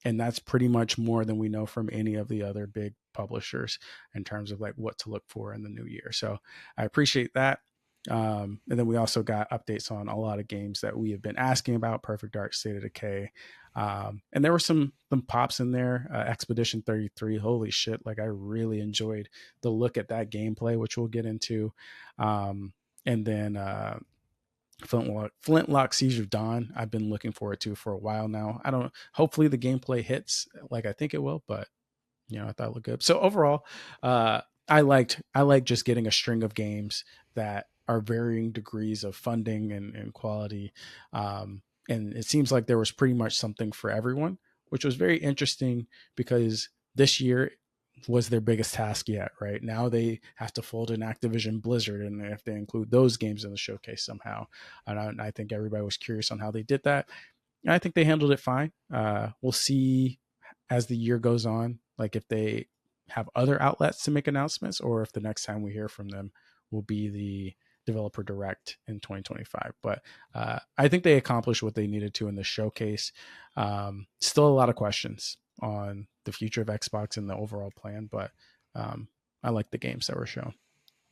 B: And that's pretty much more than we know from any of the other big publishers in terms of like what to look for in the new year. So I appreciate that. And then we also got updates on a lot of games that we have been asking about: Perfect Dark, State of Decay. And there were some pops in there. Expedition 33, holy shit, like I really enjoyed the look at that gameplay, which we'll get into. And then Flintlock Siege of Dawn, I've been looking forward to for a while now. Hopefully the gameplay hits like I think it will, but I thought it looked good. So overall, I like just getting a string of games that are varying degrees of funding and quality. And it seems like there was pretty much something for everyone, which was very interesting because this year was their biggest task yet, right? Now they have to fold in Activision Blizzard, and they have to include those games in the showcase somehow. And I think everybody was curious on how they did that. And I think they handled it fine. We'll see as the year goes on, like if they have other outlets to make announcements, or if the next time we hear from them will be the developer direct in 2025. But I think they accomplished what they needed to in the showcase. Still a lot of questions on the future of Xbox and the overall plan, but I like the games that were shown.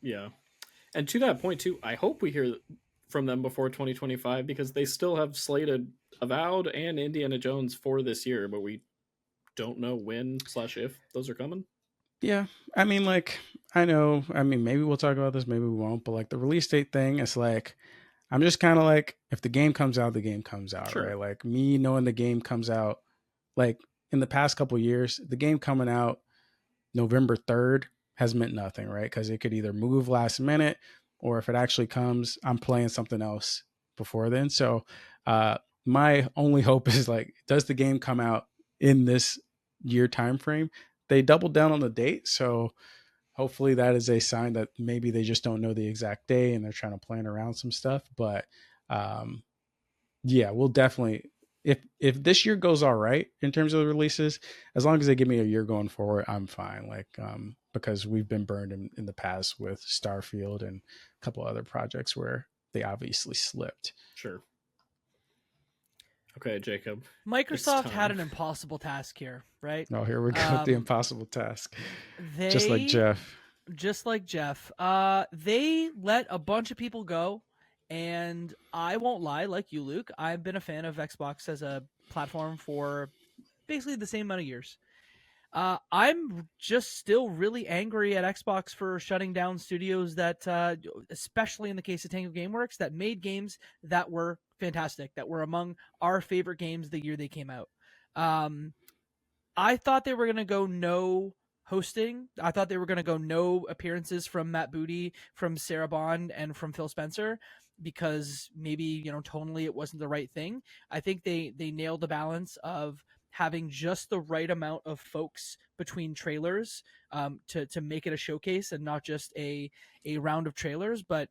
A: Yeah. And to that point too, I hope we hear from them before 2025, because they still have slated Avowed and Indiana Jones for this year, but we don't know when/if those are coming.
B: Yeah, I mean, like, I know, maybe we'll talk about this, maybe we won't, but like the release date thing, it's like, I'm just kind of like, if the game comes out, the game comes out,
A: Sure.
B: right? Like me knowing the game comes out, like in the past couple of years, the game coming out November 3rd has meant nothing, right? Because it could either move last minute, or if it actually comes, I'm playing something else before then. So my only hope is like, does the game come out in this year time frame? They doubled down on the date, so hopefully that is a sign that maybe they just don't know the exact day and they're trying to plan around some stuff. But yeah, we'll definitely, if this year goes all right in terms of the releases, as long as they give me a year going forward, I'm fine. Like because we've been burned in the past with Starfield and a couple other projects where they obviously slipped.
A: Sure. Okay, Jacob.
C: Microsoft had an impossible task here, right?
B: Oh, here we go with the impossible task.
C: They
B: Just like Jeff.
C: just like Jeff. They let a bunch of people go, and I won't lie, like you, Luke, I've been a fan of Xbox as a platform for basically the same amount of years. I'm just still really angry at Xbox for shutting down studios that, especially in the case of Tango Gameworks, that made games that were fantastic, that were among our favorite games the year they came out. Um, I thought they were going to go no hosting. I thought they were going to go no appearances from Matt Booty, from Sarah Bond, and from Phil Spencer because maybe, tonally it wasn't the right thing. I think they nailed the balance of having just the right amount of folks between trailers to make it a showcase and not just a round of trailers. But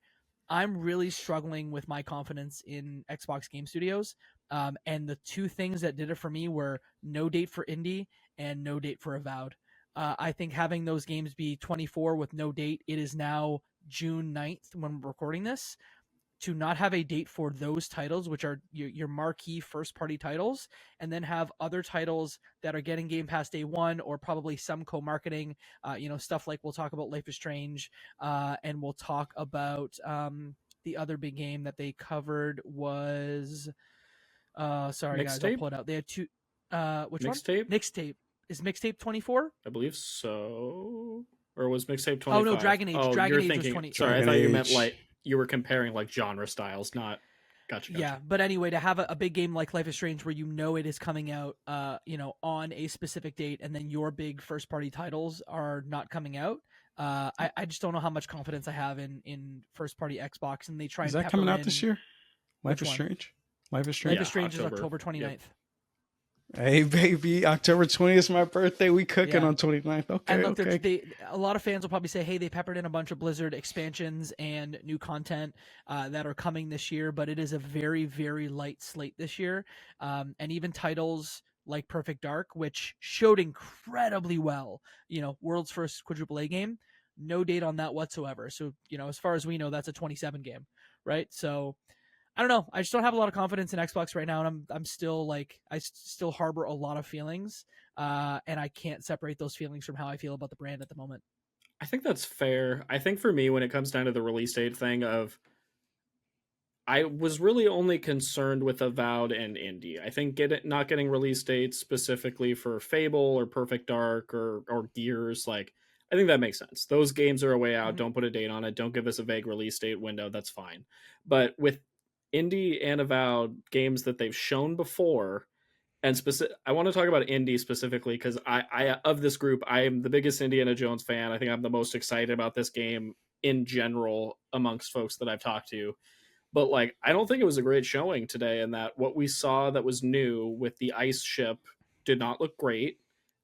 C: I'm really struggling with my confidence in Xbox Game Studios. And the two things that did it for me were no date for indie and no date for Avowed. I think having those games be 24 with no date, it is now June 9th when we're recording this. To not have a date for those titles, which are your marquee first party titles, and then have other titles that are getting Game Pass day one or probably some co-marketing, stuff like we'll talk about Life is Strange, and we'll talk about the other big game that they covered was sorry guys, I'll
A: Mixtape?
C: pull it out. They had two which
A: Mixtape?
C: one? Mixtape. Is Mixtape 24?
A: I believe so. Or was Mixtape 25?
C: Oh no, Dragon Age.
A: Oh,
C: Dragon
A: you're
C: Age
A: thinking,
C: was 20.
A: sorry,
B: Dragon
A: I thought you meant
B: Age.
A: like you were comparing like genre styles, not gotcha.
C: Yeah, but anyway, to have a big game like Life is Strange where it is coming out, on a specific date, and then your big first party titles are not coming out. I just don't know how much confidence I have in first party Xbox, and they try.
B: Is
C: and
B: that coming out
C: in,
B: this year? Life
C: Which
B: is
C: one?
B: Strange. Life is
C: Life
B: Strange.
A: Yeah,
C: is Strange
A: October.
C: is October 29th.
A: Yep.
B: Hey baby, October 20th is my birthday. We cooking
C: Yeah.
B: on 29th. Okay,
C: And look,
B: okay.
C: a lot of fans will probably say, hey, they peppered in a bunch of Blizzard expansions and new content that are coming this year, but it is a very, very light slate this year. And even titles like Perfect Dark, which showed incredibly well, world's first quadruple A game, no date on that whatsoever. So, as far as we know, that's a 27 game, right? So I don't know. I just don't have a lot of confidence in Xbox right now, and I'm still I still harbor a lot of feelings, and I can't separate those feelings from how I feel about the brand at the moment.
A: I think that's fair. I think for me, when it comes down to the release date thing I was really only concerned with Avowed and Indie. I think not getting release dates specifically for Fable or Perfect Dark or Gears, like I think that makes sense. Those games are a way out.
C: Mhm.
A: Don't put a date on it. Don't give us a vague release date window. That's fine. But with Indie and Avowed games that they've shown before, and I want to talk about Indie specifically because I of this group, I am the biggest Indiana Jones fan. I think I'm the most excited about this game in general amongst folks that I've talked to. But like, I don't think it was a great showing today, and that what we saw that was new with the ice ship did not look great.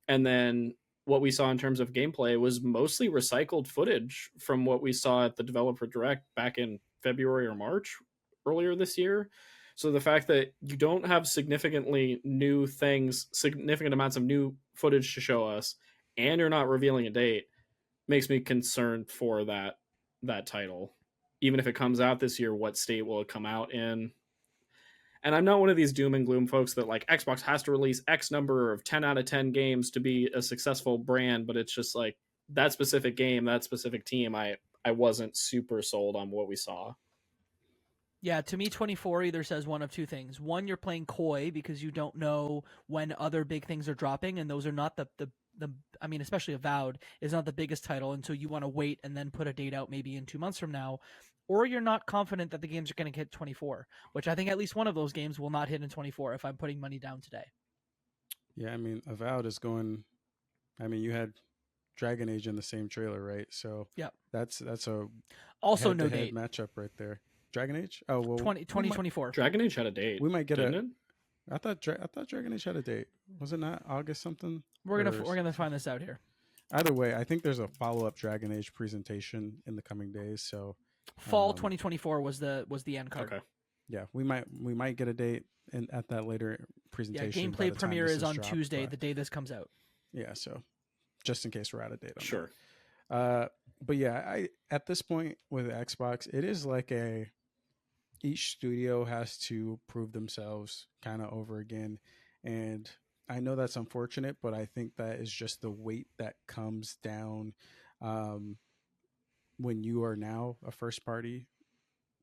A: And then what we saw in terms of gameplay was mostly recycled footage from what we saw at the developer direct back in February or March earlier this year. So the fact that you don't have significantly new things, significant amounts of new footage to show us, and you're not revealing a date makes me concerned for that title. Even if it comes out this year, what state will it come out in? And I'm not one of these doom and gloom folks that like Xbox has to release X number of 10 out of 10 games to be a successful brand, but it's just like that specific game, that specific team, I wasn't super sold on what we saw.
C: Yeah, to me, 24 either says one of two things. One, you're playing coy because you don't know when other big things are dropping, and those are not the I mean, especially Avowed is not the biggest title, and so you want to wait and then put a date out maybe in 2 months from now. Or you're not confident that the games are going to hit 24, which I think at least one of those games will not hit in 24 if I'm putting money down today.
B: Yeah, I mean, Avowed is going. I mean, you had Dragon Age in the same trailer, right? So
C: yeah,
B: that's a
C: also no
B: head-to-head
C: date.
B: matchup right there. Dragon Age? Oh well,
C: 2024.
A: Dragon Age had a date.
B: We might get
A: didn't it?
B: I thought Dragon Age had a date. Was it not August something?
C: We're gonna find this out here.
B: Either way, I think there's a follow-up Dragon Age presentation in the coming days. So
C: Fall 2024 was the end card.
A: Okay.
B: yeah, we might get a date at that later
C: Yeah,
B: presentation. by
C: gameplay
B: the time
C: premiere
B: this
C: is on
B: dropped,
C: Tuesday,
B: but
C: the day this comes out.
B: yeah, so just in case we're out of date on
A: Sure.
B: that. But yeah, I at this point with Xbox, it is like each studio has to prove themselves kind of over again, and I know that's unfortunate, but I think that is just the weight that comes down when you are now a first party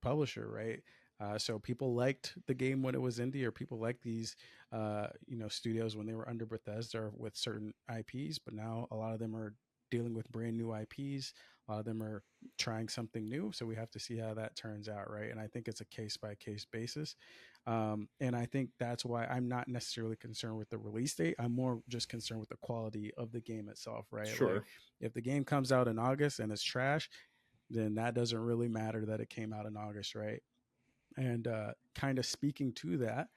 B: publisher, right? So people liked the game when it was indie, or people liked these, studios when they were under Bethesda with certain IPs. But now a lot of them are dealing with brand new IPs. A lot of them are trying something new. So we have to see how that turns out, right? And I think it's a case by case basis. And I think that's why I'm not necessarily concerned with the release date. I'm more just concerned with the quality of the game itself, right?
A: Sure.
B: Like if the game comes out in August and it's trash, then that doesn't really matter that it came out in August, right? And kind of speaking to that,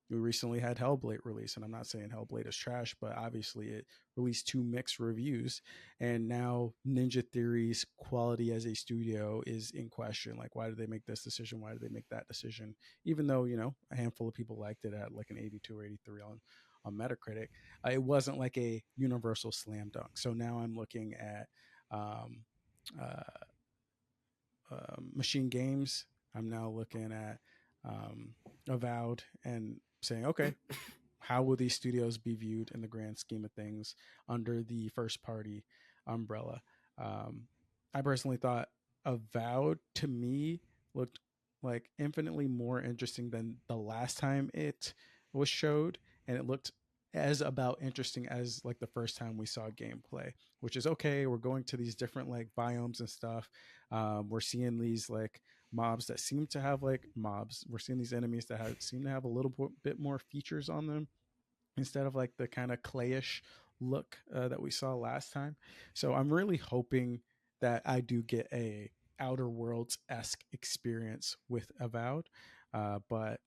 B: we recently had Hellblade release, and I'm not saying Hellblade is trash, but obviously it released 2 mixed reviews, and now Ninja Theory's quality as a studio is in question. Like, why did they make this decision? Why did they make that decision? Even though, a handful of people liked it at like an 82 or 83 on Metacritic, it wasn't like a universal slam dunk. So now I'm looking at uh, Machine Games. I'm now looking at Avowed and saying, okay, how will these studios be viewed in the grand scheme of things under the first party umbrella? I personally thought Avowed to me looked like infinitely more interesting than the last time it was showed, and it looked as about interesting as like the first time we saw gameplay, which is okay. We're going to these different like biomes and stuff. We're seeing these like mobs that seem to have like mobs. We're seeing these enemies that seem to have a little bit more features on them instead of like the kind of clayish look that we saw last time. So I'm really hoping that I do get a Outer Worlds-esque experience with Avowed, but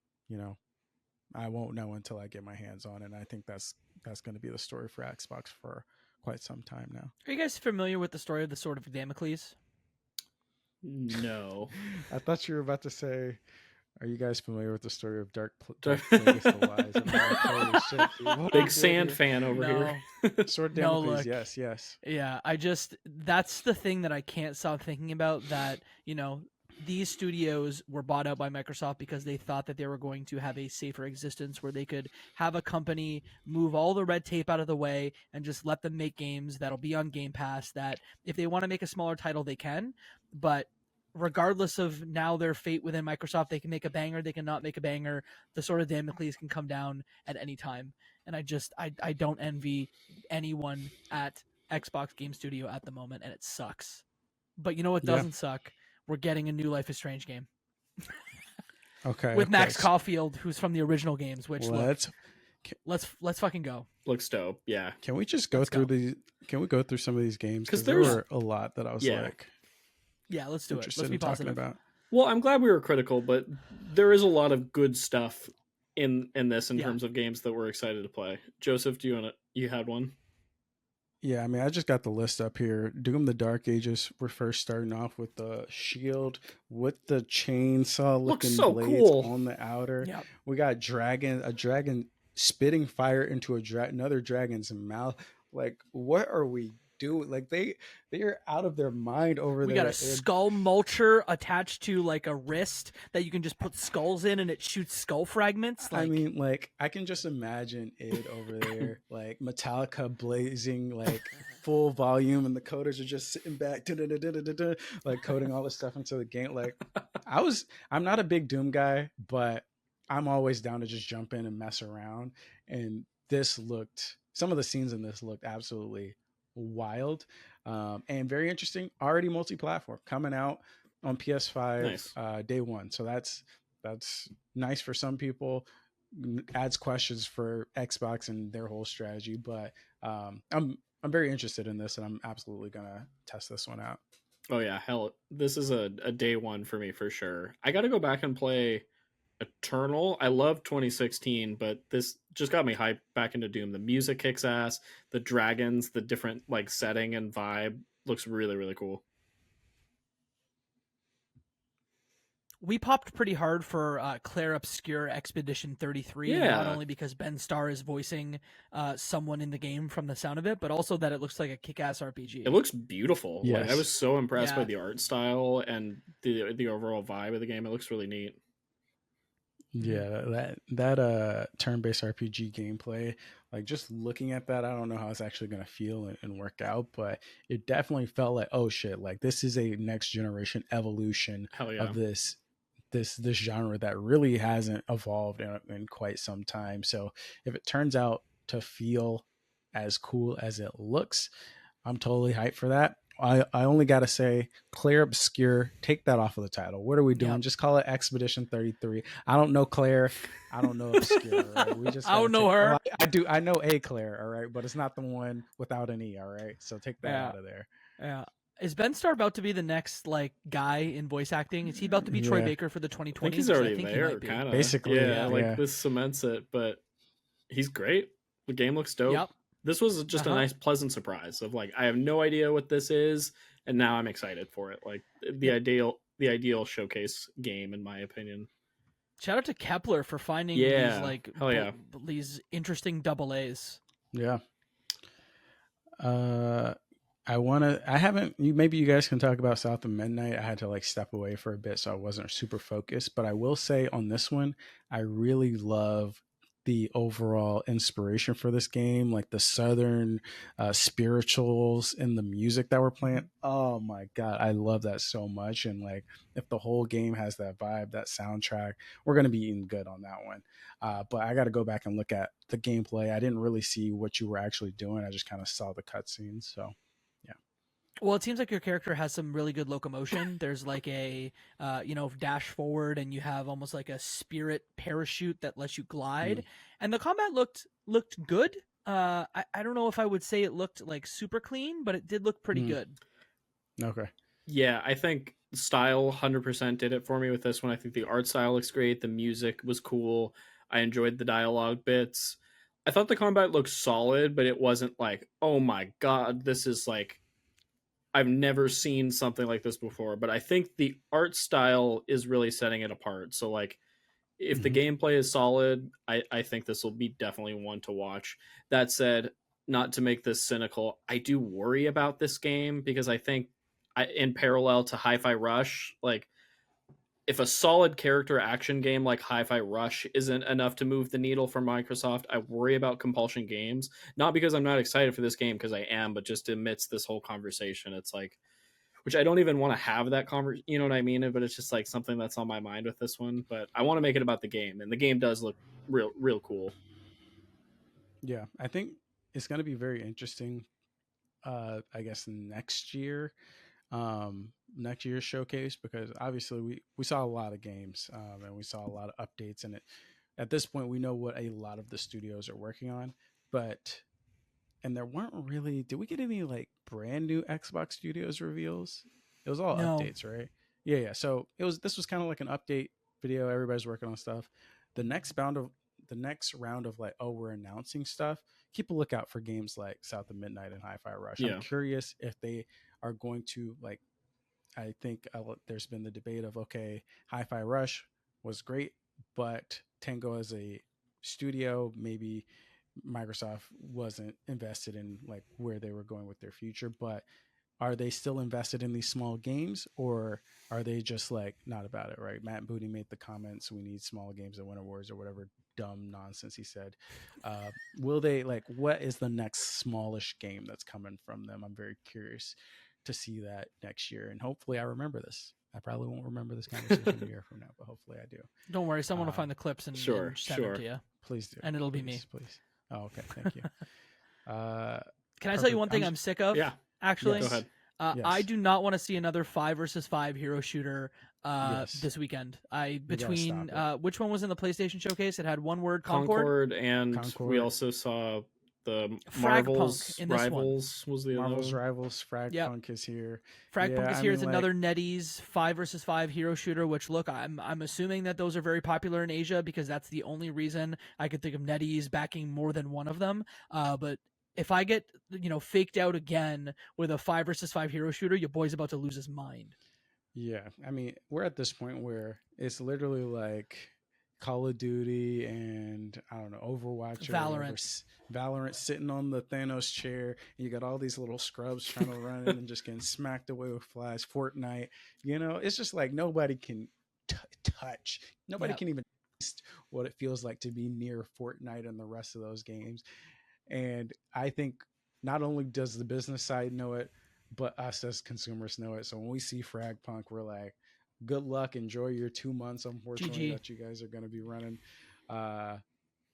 B: I won't know until I get my hands on it. And I think that's going to be the story for Xbox for quite some time now.
C: Are you guys familiar with the story of the Sword of Damocles?
A: No.
B: I thought you were about to say, are you guys familiar with the story of Dark Plagueis the Wise? And I'm like, holy shit, dude,
A: Big sand fan over here.
B: Sword of
C: No,
B: Damocles,
C: look.
B: yes.
C: Yeah, that's the thing that I can't stop thinking about, that, these studios were bought out by Microsoft because they thought that they were going to have a safer existence where they could have a company move all the red tape out of the way and just let them make games that'll be on Game Pass, that if they want to make a smaller title, they can. But regardless of now their fate within Microsoft, they can make a banger, they can not make a banger. The Sword of Damocles can come down at any time. And I don't envy anyone at Xbox Game Studio at the moment, and it sucks. But you know what doesn't suck? We're getting a new Life is Strange game.
B: Okay.
C: With Max Caulfield, who's from the original games, which let's fucking go.
A: Looks dope. Yeah.
B: Can we just go through these? Can we go through some of these games? Because there were a lot that I was like,
C: yeah, let's do it.
B: Interested
C: Let's be
B: in talking
C: positive.
B: about.
A: Well, I'm glad we were critical, but there is a lot of good stuff in this in terms of games that we're excited to play. Joseph, you had one?
B: Yeah, I mean, I just got the list up here. Doom: The Dark Ages. We're first starting off with the shield with the chainsaw looking
A: so
B: blades
A: cool
B: on the outer.
C: Yep.
B: We got a dragon spitting fire into another dragon's mouth. Like, what are we doing? Like, they are out of their mind over there.
C: We got a skull mulcher attached to like a wrist that you can just put skulls in and it shoots skull fragments.
B: I mean, like, I can just imagine it over there, like Metallica blazing like full volume, and the coders are just sitting back, like coding all this stuff into the game. Like, I'm not a big Doom guy, but I'm always down to just jump in and mess around. And some of the scenes in this looked absolutely wild, and very interesting. Already multi-platform, coming out on PS5
A: nice.
B: Day one. So that's nice for some people. Adds questions for Xbox and their whole strategy, but I'm very interested in this, and I'm absolutely gonna test this one out.
A: Oh yeah, hell, this is a day one for me for sure. I got to go back and play Eternal. I love 2016, but this just got me hyped back into Doom. The music kicks ass. The dragons, the different like setting and vibe looks really, really cool.
C: We popped pretty hard for Claire Obscure Expedition 33, not only because Ben Starr is voicing someone in the game from the sound of it, but also that it looks like a kick-ass RPG.
A: It looks beautiful.
B: Yes.
A: Like, I was so impressed by the art style and the overall vibe of the game. It looks really neat.
B: Yeah, that turn-based RPG gameplay Like just looking at that, I don't know how it's actually going to feel and work out, but it definitely felt like, oh shit, like this is a next generation evolution
A: Hell yeah.
B: of this genre that really hasn't evolved in quite some time. So if it turns out to feel as cool as it looks, I'm totally hyped for that. I only got to say, Claire Obscure, take that off of the title. What are we doing?
C: Yep.
B: Just call it Expedition 33. I don't know Claire. I don't know Obscure. Right? We just
C: I don't know her.
B: I do. I know a Claire. All right, but it's not the one without an E. All right, so take that out of there.
C: Yeah. Is Ben Starr about to be the next like guy in voice acting? Is he about to be Troy Baker for the 2020s?
A: I think he's already there, kind of.
B: Basically,
A: yeah. This cements it, but he's great. The game looks dope.
C: Yep.
A: This was just a nice, pleasant surprise of like, I have no idea what this is, and now I'm excited for it. Like the ideal showcase game, in my opinion.
C: Shout out to Kepler for finding these like these interesting double A's.
B: Yeah. I haven't, maybe you guys can talk about South of Midnight. I had to like step away for a bit, so I wasn't super focused, but I will say on this one, I really love the overall inspiration for this game, like the Southern spirituals and the music that we're playing. Oh my God, I love that so much. And like, if the whole game has that vibe, that soundtrack, we're going to be eating good on that one. But I got to go back and look at the gameplay. I didn't really see what you were actually doing. I just kind of saw the cutscenes. So
C: well, it seems like your character has some really good locomotion. There's like a, dash forward, and you have almost like a spirit parachute that lets you glide. And the combat looked good. I don't know if I would say it looked like super clean, but it did look pretty good.
B: Okay.
A: Yeah, I think style 100% did it for me with this one. I think the art style looks great. The music was cool. I enjoyed the dialogue bits. I thought the combat looked solid, but it wasn't like, oh my God, this is like, I've never seen something like this before, but I think the art style is really setting it apart. So like, if the gameplay is solid, I think this will be definitely one to watch. That said, not to make this cynical, I do worry about this game because I think in parallel to Hi-Fi Rush, like if a solid character action game like Hi-Fi Rush isn't enough to move the needle for Microsoft, I worry about Compulsion Games. Not because I'm not excited for this game, because I am, but just amidst this whole conversation, it's like, which I don't even want to have that conversation, you know what I mean? But it's just like something that's on my mind with this one. But I want to make it about the game, and the game does look real cool.
B: Yeah, I think it's going to be very interesting. I guess next year's showcase, because obviously we saw a lot of games and we saw a lot of updates, and at this point we know what a lot of the studios are working on, and there weren't really, did we get any like brand new Xbox Studios reveals? It was all updates, right? Yeah. So this was kind of like an update video. Everybody's working on stuff. The next round of like, oh, we're announcing stuff. Keep a lookout for games like South of Midnight and Hi-Fi Rush. Yeah. I'm curious if they are going to like, I think there's been the debate of, okay, Hi-Fi Rush was great, but Tango as a studio, maybe Microsoft wasn't invested in like where they were going with their future. But are they still invested in these small games, or are they just like not about it? Right? Matt Booty made the comments, we need small games that win awards or whatever dumb nonsense he said. Will they, like, what is the next smallish game that's coming from them? I'm very curious to see that next year, and hopefully I remember this. I probably won't remember this conversation a year from now, but hopefully I do.
C: Don't worry, someone will find the clips and send them to you.
B: Please do.
C: And it'll be me.
B: Please. Oh, okay. Thank you.
C: Can I tell you one thing I'm sick of?
A: Yeah.
C: Actually,
A: go ahead.
C: Yes. I do not want to see another 5 versus 5 hero shooter this weekend. Which one was in the PlayStation Showcase? It had one word, Concord.
A: Concord. We also saw the Marvel's Rivals was the
B: Marvel's
A: other.
B: Rivals. Fragpunk is here.
C: Fragpunk is here. It's another NetEase 5 versus 5 hero shooter, which, look, I'm assuming that those are very popular in Asia because that's the only reason I could think of NetEase backing more than one of them. But if I get, faked out again with a 5 versus 5 hero shooter, your boy's about to lose his mind.
B: Yeah. I mean, we're at this point where it's literally like Call of Duty and, I don't know, Overwatch or Valorant sitting on the Thanos chair. And you got all these little scrubs trying to run in and just getting smacked away with flies. Fortnite, it's just like nobody can touch. Nobody can even taste what it feels like to be near Fortnite and the rest of those games. And I think not only does the business side know it, but us as consumers know it. So when we see Fragpunk, we're like, good luck, enjoy your 2 months, unfortunately,
C: GG.
B: that you guys are going to be running.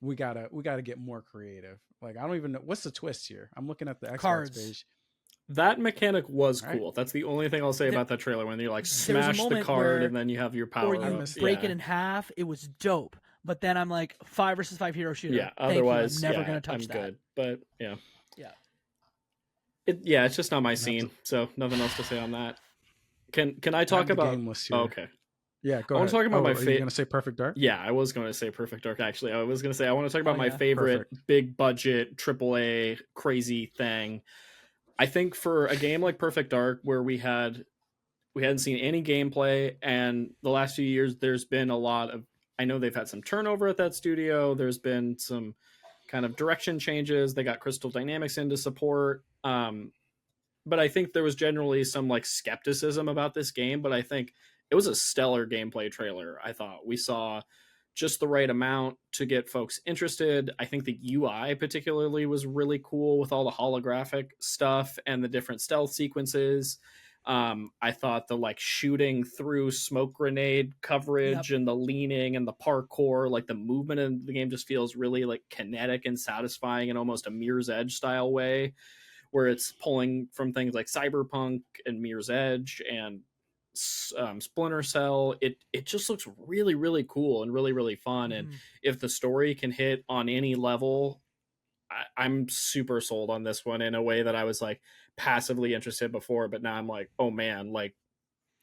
B: We gotta get more creative. Like, I don't even know what's the twist here. I'm looking at the Xbox
C: Cards.
B: page.
A: That mechanic was
B: All right.
A: cool. That's the only thing I'll say about that trailer, when you like
C: There was a
A: smash the
C: moment
A: card
C: where-
A: and then you have your power
C: or you
A: up.
B: missed
C: break
A: Yeah.
C: it in half. It was dope. But then I'm like, 5 versus 5 hero shooter.
A: Yeah,
C: Thank you.
A: otherwise,
C: I'm never
A: yeah,
C: gonna touch
A: I'm
C: that.
A: good. But yeah.
C: Yeah.
A: It's just not my scene, so nothing else to say on that. Can I talk about?
B: game list here.
A: Oh, okay.
B: Yeah, go
A: I want
B: ahead.
A: to talk about my
B: Are you gonna say Perfect Dark?
A: Yeah, I was going to say Perfect Dark. Actually, I was going to say I want to talk about my
C: yeah.
A: favorite
B: Perfect.
A: big budget AAA crazy thing. I think for a game like Perfect Dark, where we hadn't seen any gameplay, and the last few years there's been a lot of. I know they've had some turnover at that studio. There's been some kind of direction changes. They got Crystal Dynamics into support. But I think there was generally some like skepticism about this game, but I think it was a stellar gameplay trailer. I thought we saw just the right amount to get folks interested. I think the UI particularly was really cool with all the holographic stuff and the different stealth sequences. I thought the like shooting through smoke grenade coverage and the leaning and the parkour, like the movement in the game just feels really like kinetic and satisfying in almost a Mirror's Edge style way, where it's pulling from things like Cyberpunk and Mirror's Edge and Splinter Cell. It just looks really, really cool and really, really fun. And if the story can hit on any level, I'm super sold on this one in a way that I was like passively interested before, but now I'm like, oh man, like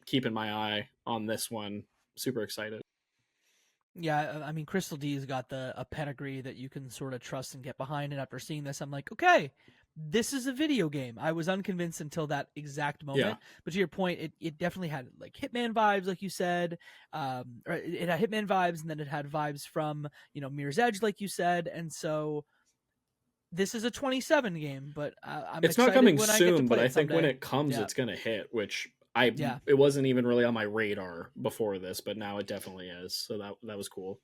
A: keeping my eye on this one. Super excited.
C: Yeah, I mean, Crystal D's got a pedigree that you can sort of trust and get behind. And after seeing this, I'm like, okay, this is a video game. I was unconvinced until that exact moment.
A: Yeah.
C: But to your point, it definitely had like Hitman vibes, like you said. Or it had Hitman vibes, and then it had vibes from Mirror's Edge, like you said. And so this is a 27 game, but I'm
A: it's
C: excited
A: not coming
C: when I get to
A: soon,
C: play
A: but I
C: it
A: think when
C: someday.
A: it comes,
C: Yeah.
A: it's gonna hit. Which
C: Yeah.
A: it wasn't even really on my radar before this, but now it definitely is. So that was cool.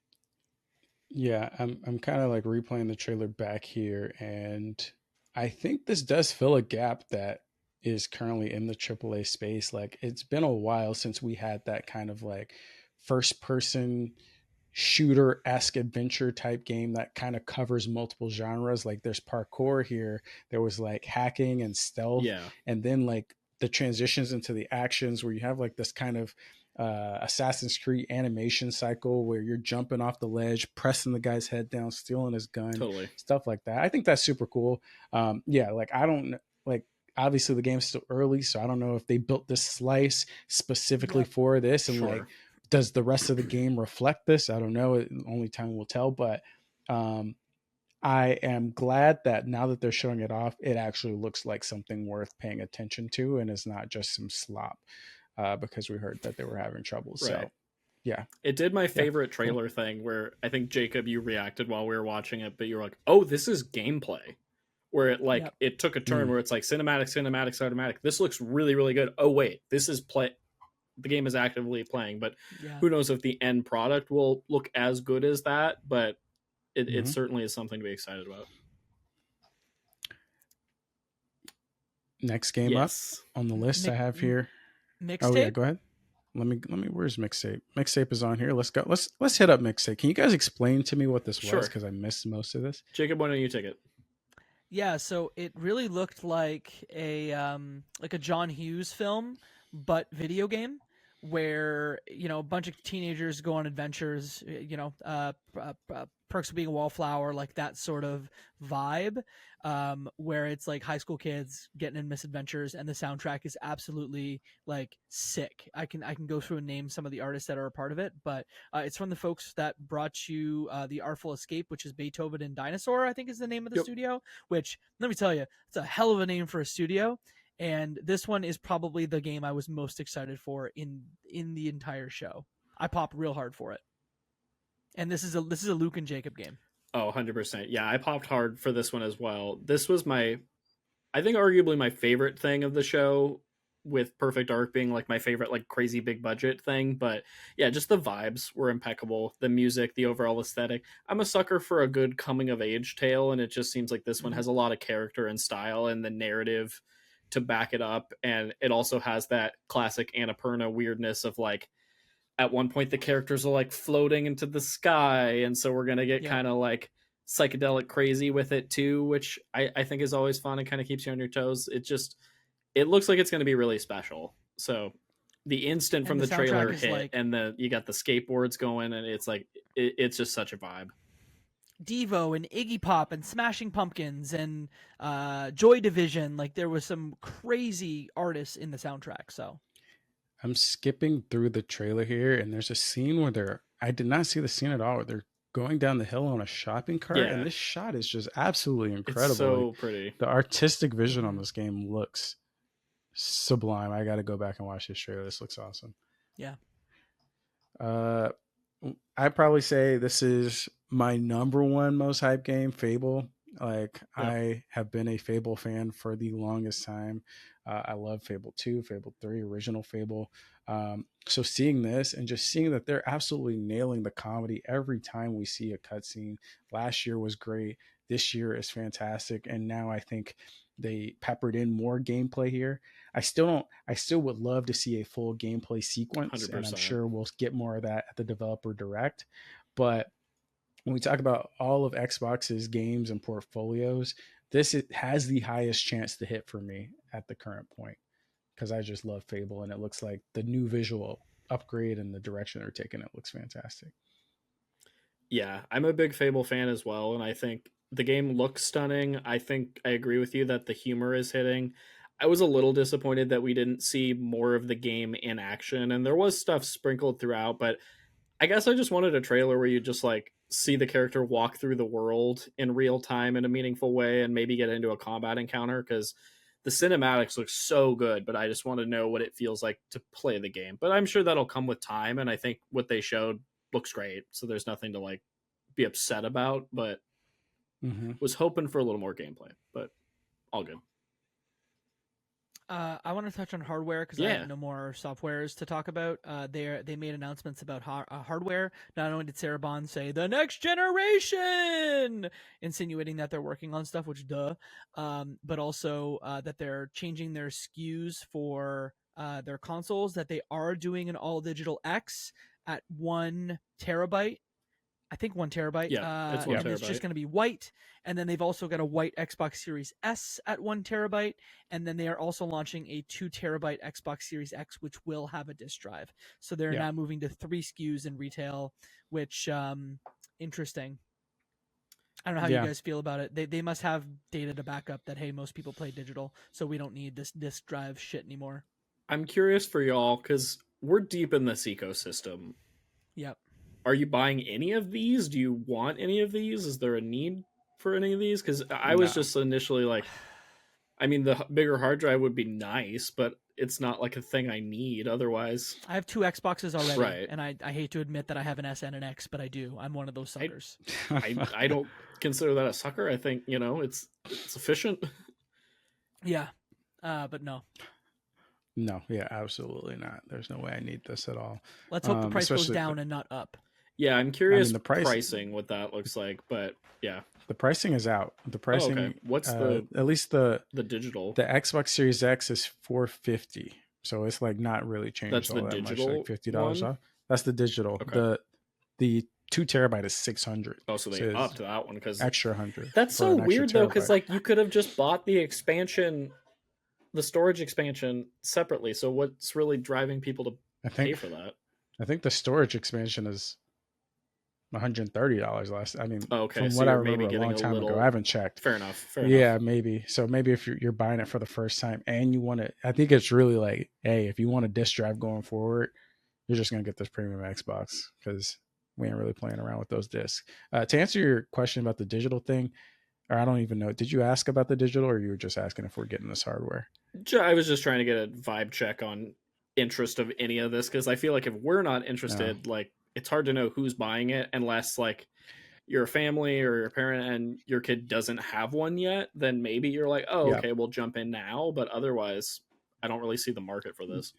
B: Yeah, I'm kind of like replaying the trailer back here, and I think this does fill a gap that is currently in the AAA space. Like, it's been a while since we had that kind of like first person shooter-esque adventure type game that kind of covers multiple genres. Like, there's parkour here, there was like hacking and stealth,
A: Yeah.
B: and then like the transitions into the actions where you have like this kind of Assassin's Creed animation cycle where you're jumping off the ledge, pressing the guy's head down, stealing his gun,
A: Totally.
B: stuff like that. I think that's super cool. Yeah, like I don't like, obviously the game's still early, so I don't know if they built this slice specifically for this, and like, does the rest of the game reflect this? I don't know. Only time will tell. But I am glad that now that they're showing it off, it actually looks like something worth paying attention to, and it's not just some slop. Because we heard that they were having trouble. So,
A: Right.
B: yeah.
A: It did my favorite trailer thing where I think, Jacob, you reacted while we were watching it, but you were like, oh, this is gameplay. Where it like it took a turn where it's like cinematic. This looks really, really good. Oh, wait, this is the game is actively playing, but who knows if the end product will look as good as that, but it certainly is something to be excited about.
B: Next game up on the list I have here.
C: Mixtape?
B: Oh yeah, go ahead. Let me. Where's Mixtape? Mixtape is on here. Let's go. Let's hit up Mixtape. Can you guys explain to me what this was? Because I missed most of this.
A: Jacob, why don't you take it?
C: Yeah, so it really looked like a John Hughes film, but video game, where a bunch of teenagers go on adventures. Perks of being a wallflower, like that sort of vibe, where it's like high school kids getting in misadventures, and the soundtrack is absolutely like sick. I can go through and name some of the artists that are a part of it, but it's from the folks that brought you The Artful Escape, which is Beethoven and Dinosaur, I think is the name of the studio, which, let me tell you, it's a hell of a name for a studio. And this one is probably the game I was most excited for in the entire show. I popped real hard for it. And this is a Luke and Jacob game.
A: Oh, 100%. Yeah, I popped hard for this one as well. This was I think arguably my favorite thing of the show, with Perfect Dark being like my favorite like crazy big budget thing, but yeah, just the vibes were impeccable. The music, the overall aesthetic. I'm a sucker for a good coming of age tale, and it just seems like this one has a lot of character and style and the narrative to back it up, and it also has that classic Annapurna weirdness of like at one point the characters are like floating into the sky, and so we're gonna get kind of like psychedelic crazy with it too, which I think is always fun and kind of keeps you on your toes. It looks like it's going to be really special. So the instant from the trailer hit like, and you got the skateboards going, and it's like it's just such a vibe.
C: Devo and Iggy Pop and Smashing Pumpkins and Joy Division, like there was some crazy artists in the soundtrack. So
B: I'm skipping through the trailer here, and there's a scene where I did not see the scene at all, where they're going down the hill on a shopping cart, and this shot is just absolutely incredible.
A: It's so pretty.
B: The artistic vision on this game looks sublime. I got to go back and watch this trailer. This looks awesome.
C: Yeah.
B: I'd probably say this is my number one most hyped game, Fable. Like, I have been a Fable fan for the longest time. I love Fable 2, Fable 3, original Fable. So seeing this and just seeing that they're absolutely nailing the comedy every time we see a cutscene. Last year was great. This year is fantastic. And now I think they peppered in more gameplay here. I still would love to see a full gameplay sequence. 100%. And I'm sure we'll get more of that at the developer direct. But when we talk about all of Xbox's games and portfolios, it has the highest chance to hit for me at the current point, because I just love Fable, and it looks like the new visual upgrade and the direction they're taking it looks fantastic.
A: Yeah, I'm a big Fable fan as well, and I think the game looks stunning. I think I agree with you that the humor is hitting. I was a little disappointed that we didn't see more of the game in action, and there was stuff sprinkled throughout, but I guess I just wanted a trailer where you just like see the character walk through the world in real time in a meaningful way and maybe get into a combat encounter, because the cinematics look so good, but I just want to know what it feels like to play the game. But I'm sure that'll come with time, and I think what they showed looks great, so there's nothing to like be upset about, but was hoping for a little more gameplay, but all good.
C: I want to touch on hardware because I have no more softwares to talk about. They made announcements about hardware. Not only did Sarah Bond say the next generation, insinuating that they're working on stuff, which but also that they're changing their SKUs for their consoles, that they are doing an all digital X at 1 terabyte. I think 1 terabyte.
A: Yeah, it's 1
C: and
A: terabyte.
C: It's just going to be white. And then they've also got a white Xbox Series S at 1 terabyte. And then they are also launching a 2 terabyte Xbox Series X, which will have a disk drive. So they're now moving to 3 SKUs in retail, which interesting. I don't know how you guys feel about it. They must have data to back up that, hey, most people play digital, so we don't need this disk drive shit anymore.
A: I'm curious for y'all, because we're deep in this ecosystem.
C: Yep.
A: Are you buying any of these? Do you want any of these? Is there a need for any of these? Because I was just initially like, I mean, the bigger hard drive would be nice, but it's not like a thing I need otherwise.
C: I have 2 Xboxes already,
A: right.
C: And I hate to admit that I have an S and an X, but I do. I'm one of those suckers.
A: I don't consider that a sucker. I think, it's efficient.
C: Yeah, but no.
B: No, yeah, absolutely not. There's no way I need this at all.
C: Let's hope the price goes down and not up.
A: Yeah, I'm curious pricing what that looks like, but yeah.
B: The pricing is out. The pricing
A: okay. What's
B: at least the
A: digital?
B: The Xbox Series X is $450. So it's like not really changed.
A: That's
B: all
A: the
B: that
A: digital
B: much, like $50 off. That's the digital.
A: Okay.
B: The 2 terabyte is $600.
A: Oh, so they upped that one because
B: extra $100.
A: That's so weird though, because like you could have just bought the expansion, the storage expansion separately. So what's really driving people to pay for that?
B: I think the storage expansion is $130 last. I mean,
A: from
B: so what I remember a long time ago. I haven't checked.
A: Fair enough.
B: Yeah, maybe. So maybe if you're buying it for the first time and you want to, I think it's really like, hey, if you want a disc drive going forward, you're just gonna get this premium Xbox because we ain't really playing around with those discs. To answer your question about the digital thing, or I don't even know, did you ask about the digital, or you were just asking if we're getting this hardware?
A: I was just trying to get a vibe check on interest of any of this, because I feel like if we're not interested, like it's hard to know who's buying it unless like you're a family or you're a parent and your kid doesn't have one yet. Then maybe you're like, oh, okay, we'll jump in now. But otherwise, I don't really see the market for this.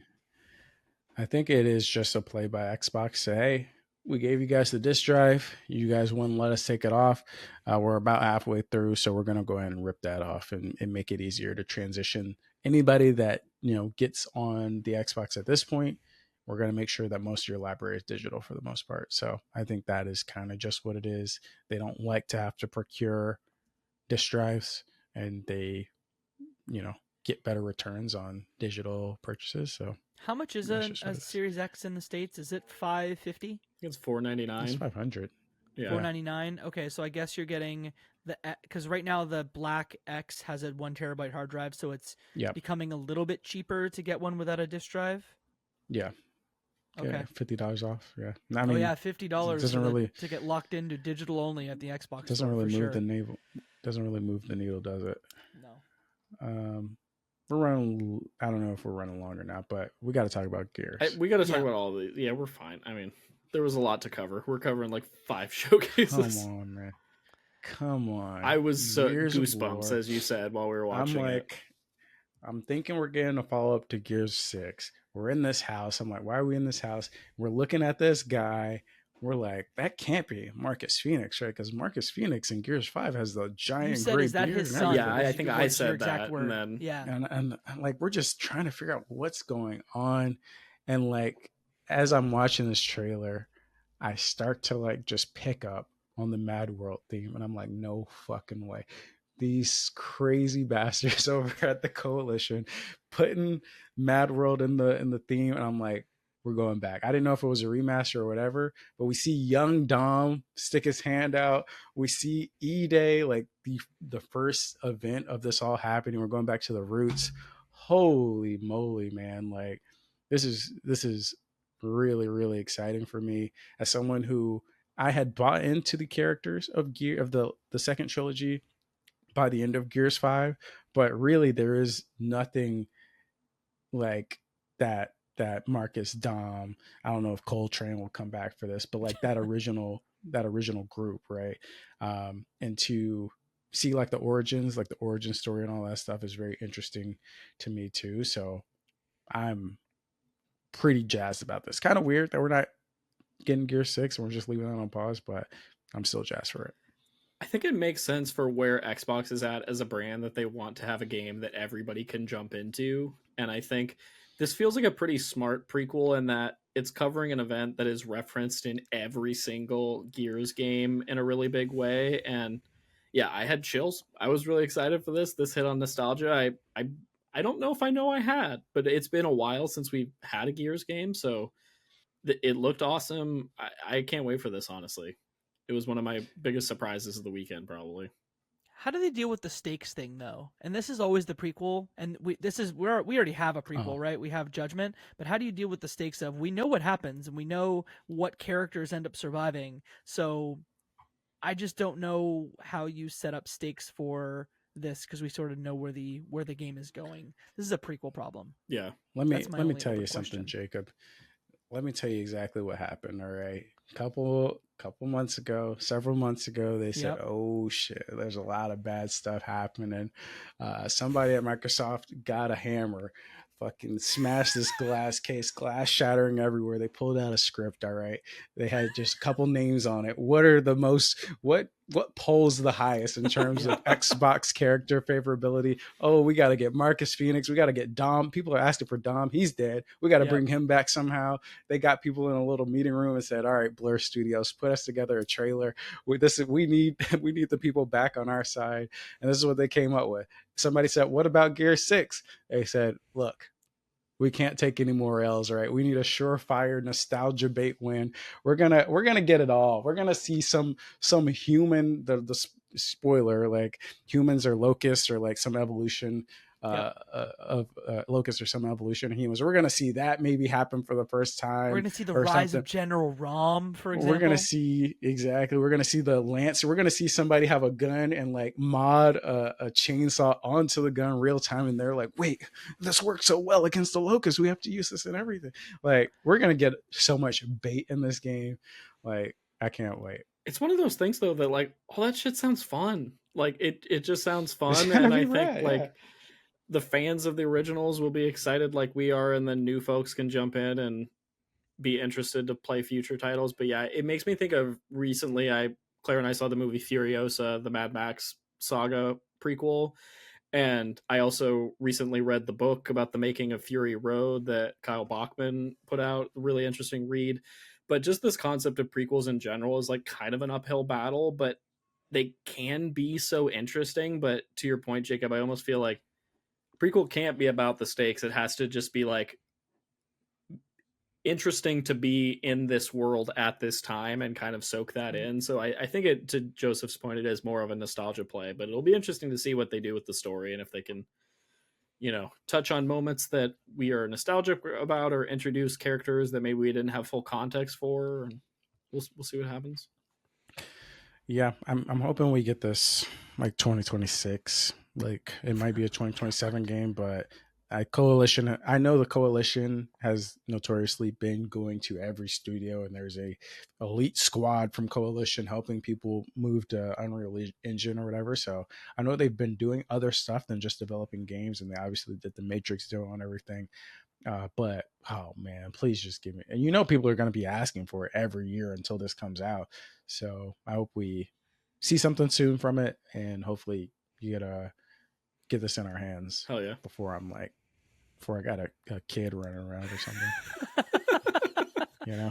B: I think it is just a play by Xbox. Say, hey, we gave you guys the disk drive. You guys wouldn't let us take it off. We're about halfway through, so we're going to go ahead and rip that off and make it easier to transition. Anybody that gets on the Xbox at this point, we're going to make sure that most of your library is digital for the most part. So I think that is kind of just what it is. They don't like to have to procure disk drives, and they, get better returns on digital purchases. So
C: how much is a Series X in the States? Is it $550?
A: I think it's $499.
B: It's $500.
A: Yeah.
C: $499. Okay, so I guess you're getting because right now the Black X has a 1 terabyte hard drive, so it's becoming a little bit cheaper to get one without a disk drive.
B: Yeah.
C: Okay.
B: Yeah, $50 off. Yeah.
C: I mean, $50 to get locked into digital only at the Xbox.
B: Doesn't really move the needle. Doesn't really move the needle, does it?
C: No.
B: We're running. I don't know if we're running longer now, but we got to talk about Gears.
A: We got to talk about all the. Yeah, we're fine. I mean, there was a lot to cover. We're covering like 5 showcases.
B: Come on, man. Come on.
A: I was goosebumps, as you said, while we were watching.
B: I'm thinking we're getting a follow up to Gears 6. We're in this house. I'm like, why are we in this house? We're looking at this guy. We're like, that can't be Marcus Phoenix, right? Because Marcus Phoenix in Gears 5 has the giant gray
C: is that
B: beard.
C: His son?
A: Yeah, I think I said that. And then,
B: and like, we're just trying to figure out what's going on. And like, as I'm watching this trailer, I start to like just pick up on the Mad World theme. And I'm like, no fucking way. These crazy bastards over at the Coalition putting Mad World in the theme. And I'm like, we're going back. I didn't know if it was a remaster or whatever, but we see young Dom stick his hand out. We see E-Day, like the first event of this all happening. We're going back to the roots. Holy moly, man. Like this is really, really exciting for me as someone who I had bought into the characters of the second trilogy by the end of Gears 5, but really there is nothing like that Marcus, Dom, I don't know if Coltrane will come back for this, but like that original group, right? And to see like the origin story and all that stuff is very interesting to me too. So I'm pretty jazzed about this. Kind of weird that we're not getting Gear 6 and we're just leaving that on pause, but I'm still jazzed for it.
A: I think it makes sense for where Xbox is at as a brand that they want to have a game that everybody can jump into. And I think this feels like a pretty smart prequel in that it's covering an event that is referenced in every single Gears game in a really big way. And yeah, I had chills. I was really excited for this. This hit on nostalgia. I don't know if I know I had, but it's been a while since we've had a Gears game. So it looked awesome. I can't wait for this, honestly. It was one of my biggest surprises of the weekend, probably.
C: How do they deal with the stakes thing, though? And this is always the prequel, and we already have a prequel, right? We have Judgment, but how do you deal with the stakes of we know what happens and we know what characters end up surviving? So I just don't know how you set up stakes for this because we sort of know where the game is going. This is a prequel problem.
A: Yeah.
B: Let me tell you something, Jacob. Let me tell you exactly what happened. All right. Several months ago, they said, oh shit, there's a lot of bad stuff happening. Somebody at Microsoft got a hammer, fucking smashed this glass case, glass shattering everywhere. They pulled out a script. All right. They had just a couple names on it. What are the most, what polls the highest in terms of Xbox character favorability? Oh, we got to get Marcus Phoenix. We got to get Dom. People are asking for Dom. He's dead. We got to bring him back somehow. They got people in a little meeting room and said, all right, Blur Studios, put us together a trailer. We need the people back on our side. And this is what they came up with. Somebody said, what about Gear 6? They said, look, we can't take any more L's, right? We need a surefire nostalgia bait win. We're gonna get it all. We're gonna see some human, the spoiler, like humans or locusts or like some evolution of locusts or some evolution of humans. We're gonna see that maybe happen for the first time.
C: We're gonna see the rise of General Rom, for example.
B: We're gonna see the Lance. We're gonna see somebody have a gun and like mod a chainsaw onto the gun real time, and they're like, "Wait, this works so well against the locusts. We have to use this and everything." Like, we're gonna get so much bait in this game. Like, I can't wait.
A: It's one of those things though that like, oh, that shit sounds fun. Like it just sounds fun, and I think like. the fans of the originals will be excited like we are, and then new folks can jump in and be interested to play future titles. But yeah, it makes me think of recently, Claire and I saw the movie Furiosa, the Mad Max saga prequel. And I also recently read the book about the making of Fury Road that Kyle Bachman put out. Really interesting read. But just this concept of prequels in general is like kind of an uphill battle, but they can be so interesting. But to your point, Jacob, I almost feel like prequel can't be about the stakes. It has to just be like interesting to be in this world at this time and kind of soak that in. So I think it, to Joseph's point, it is more of a nostalgia play, but it'll be interesting to see what they do with the story and if they can, touch on moments that we are nostalgic about or introduce characters that maybe we didn't have full context for. And we'll see what happens.
B: Yeah, I'm hoping we get this like 2026. Like it might be a 2027 game, but I know the Coalition has notoriously been going to every studio, and there's a elite squad from Coalition helping people move to Unreal Engine or whatever. So I know they've been doing other stuff than just developing games, and they obviously did the Matrix deal and everything. But oh man, please just give me. And people are going to be asking for it every year until this comes out. So I hope we see something soon from it, and hopefully you get this in our hands.
A: Hell yeah!
B: Before I got a kid running around or something.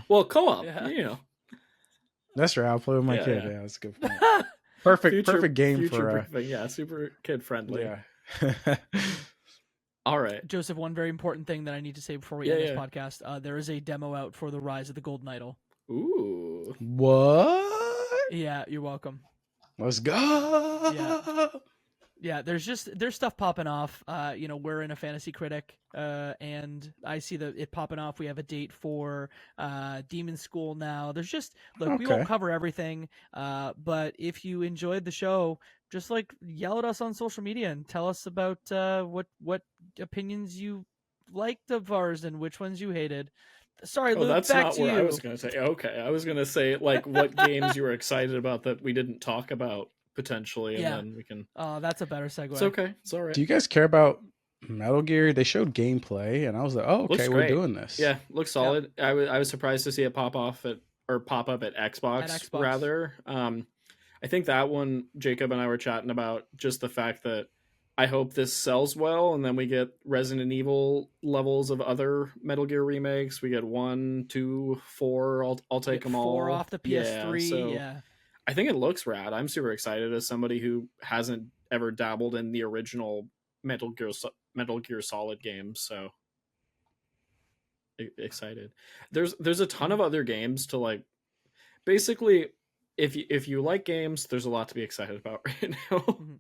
B: Well,
A: co-op.
C: Yeah.
B: That's right. I'll play with my kid. Yeah, that's a good point. Perfect game for
A: super kid friendly.
B: Yeah.
A: All right,
C: Joseph, one very important thing that I need to say before we end this podcast. There is a demo out for the Rise of the Golden Idol.
A: Ooh.
B: What?
C: Yeah, you're welcome.
B: Let's go.
C: Yeah. Yeah, there's stuff popping off. We're in a fantasy critic, and I see it popping off. We have a date for Demon School now. There's just we won't cover everything, but if you enjoyed the show, just yell at us on social media and tell us about what opinions you liked of ours and which ones you hated. Sorry, Luke,
A: that's
C: back
A: not
C: to
A: what
C: you.
A: I was going to say. Okay, I was going to say what games you were excited about that we didn't talk about potentially, and then we can.
C: Oh, that's a better segue.
A: It's okay. It's all right.
B: Do you guys care about Metal Gear? They showed gameplay, and I was like, "Oh, okay, we're doing this."
A: Yeah, looks solid. Yep. I was surprised to see it pop up at Xbox. Rather. I think that one, Jacob and I were chatting about just the fact that I hope this sells well, and then we get Resident Evil levels of other Metal Gear remakes. We get 1, 2, 4. I'll take them all.
C: 4 off the PS3. Yeah.
A: I think it looks rad. I'm super excited as somebody who hasn't ever dabbled in the original Metal Gear Solid games. So excited. There's a ton of other games to basically, if you like games, there's a lot to be excited about right now.
C: Mm-hmm.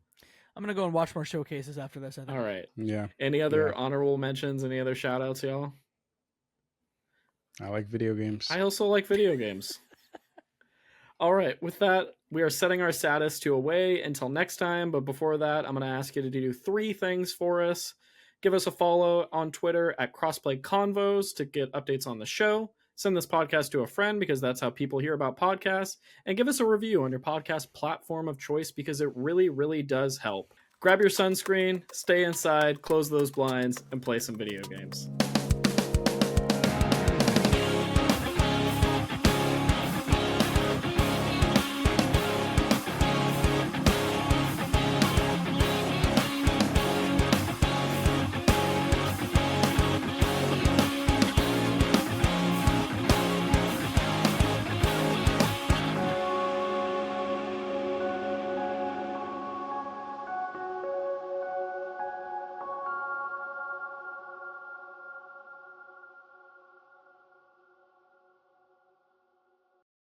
C: I'm gonna go and watch more showcases after this, I think.
A: All right.
B: Yeah.
A: Any other honorable mentions? Any other shout outs, y'all?
B: I like video games.
A: I also like video games. All right, with that, we are setting our status to away until next time. But before that, I'm going to ask you to do 3 things for us. Give us a follow on Twitter at Crossplay Convos to get updates on the show. Send this podcast to a friend because that's how people hear about podcasts. And give us a review on your podcast platform of choice because it really, really does help. Grab your sunscreen, stay inside, close those blinds, and play some video games.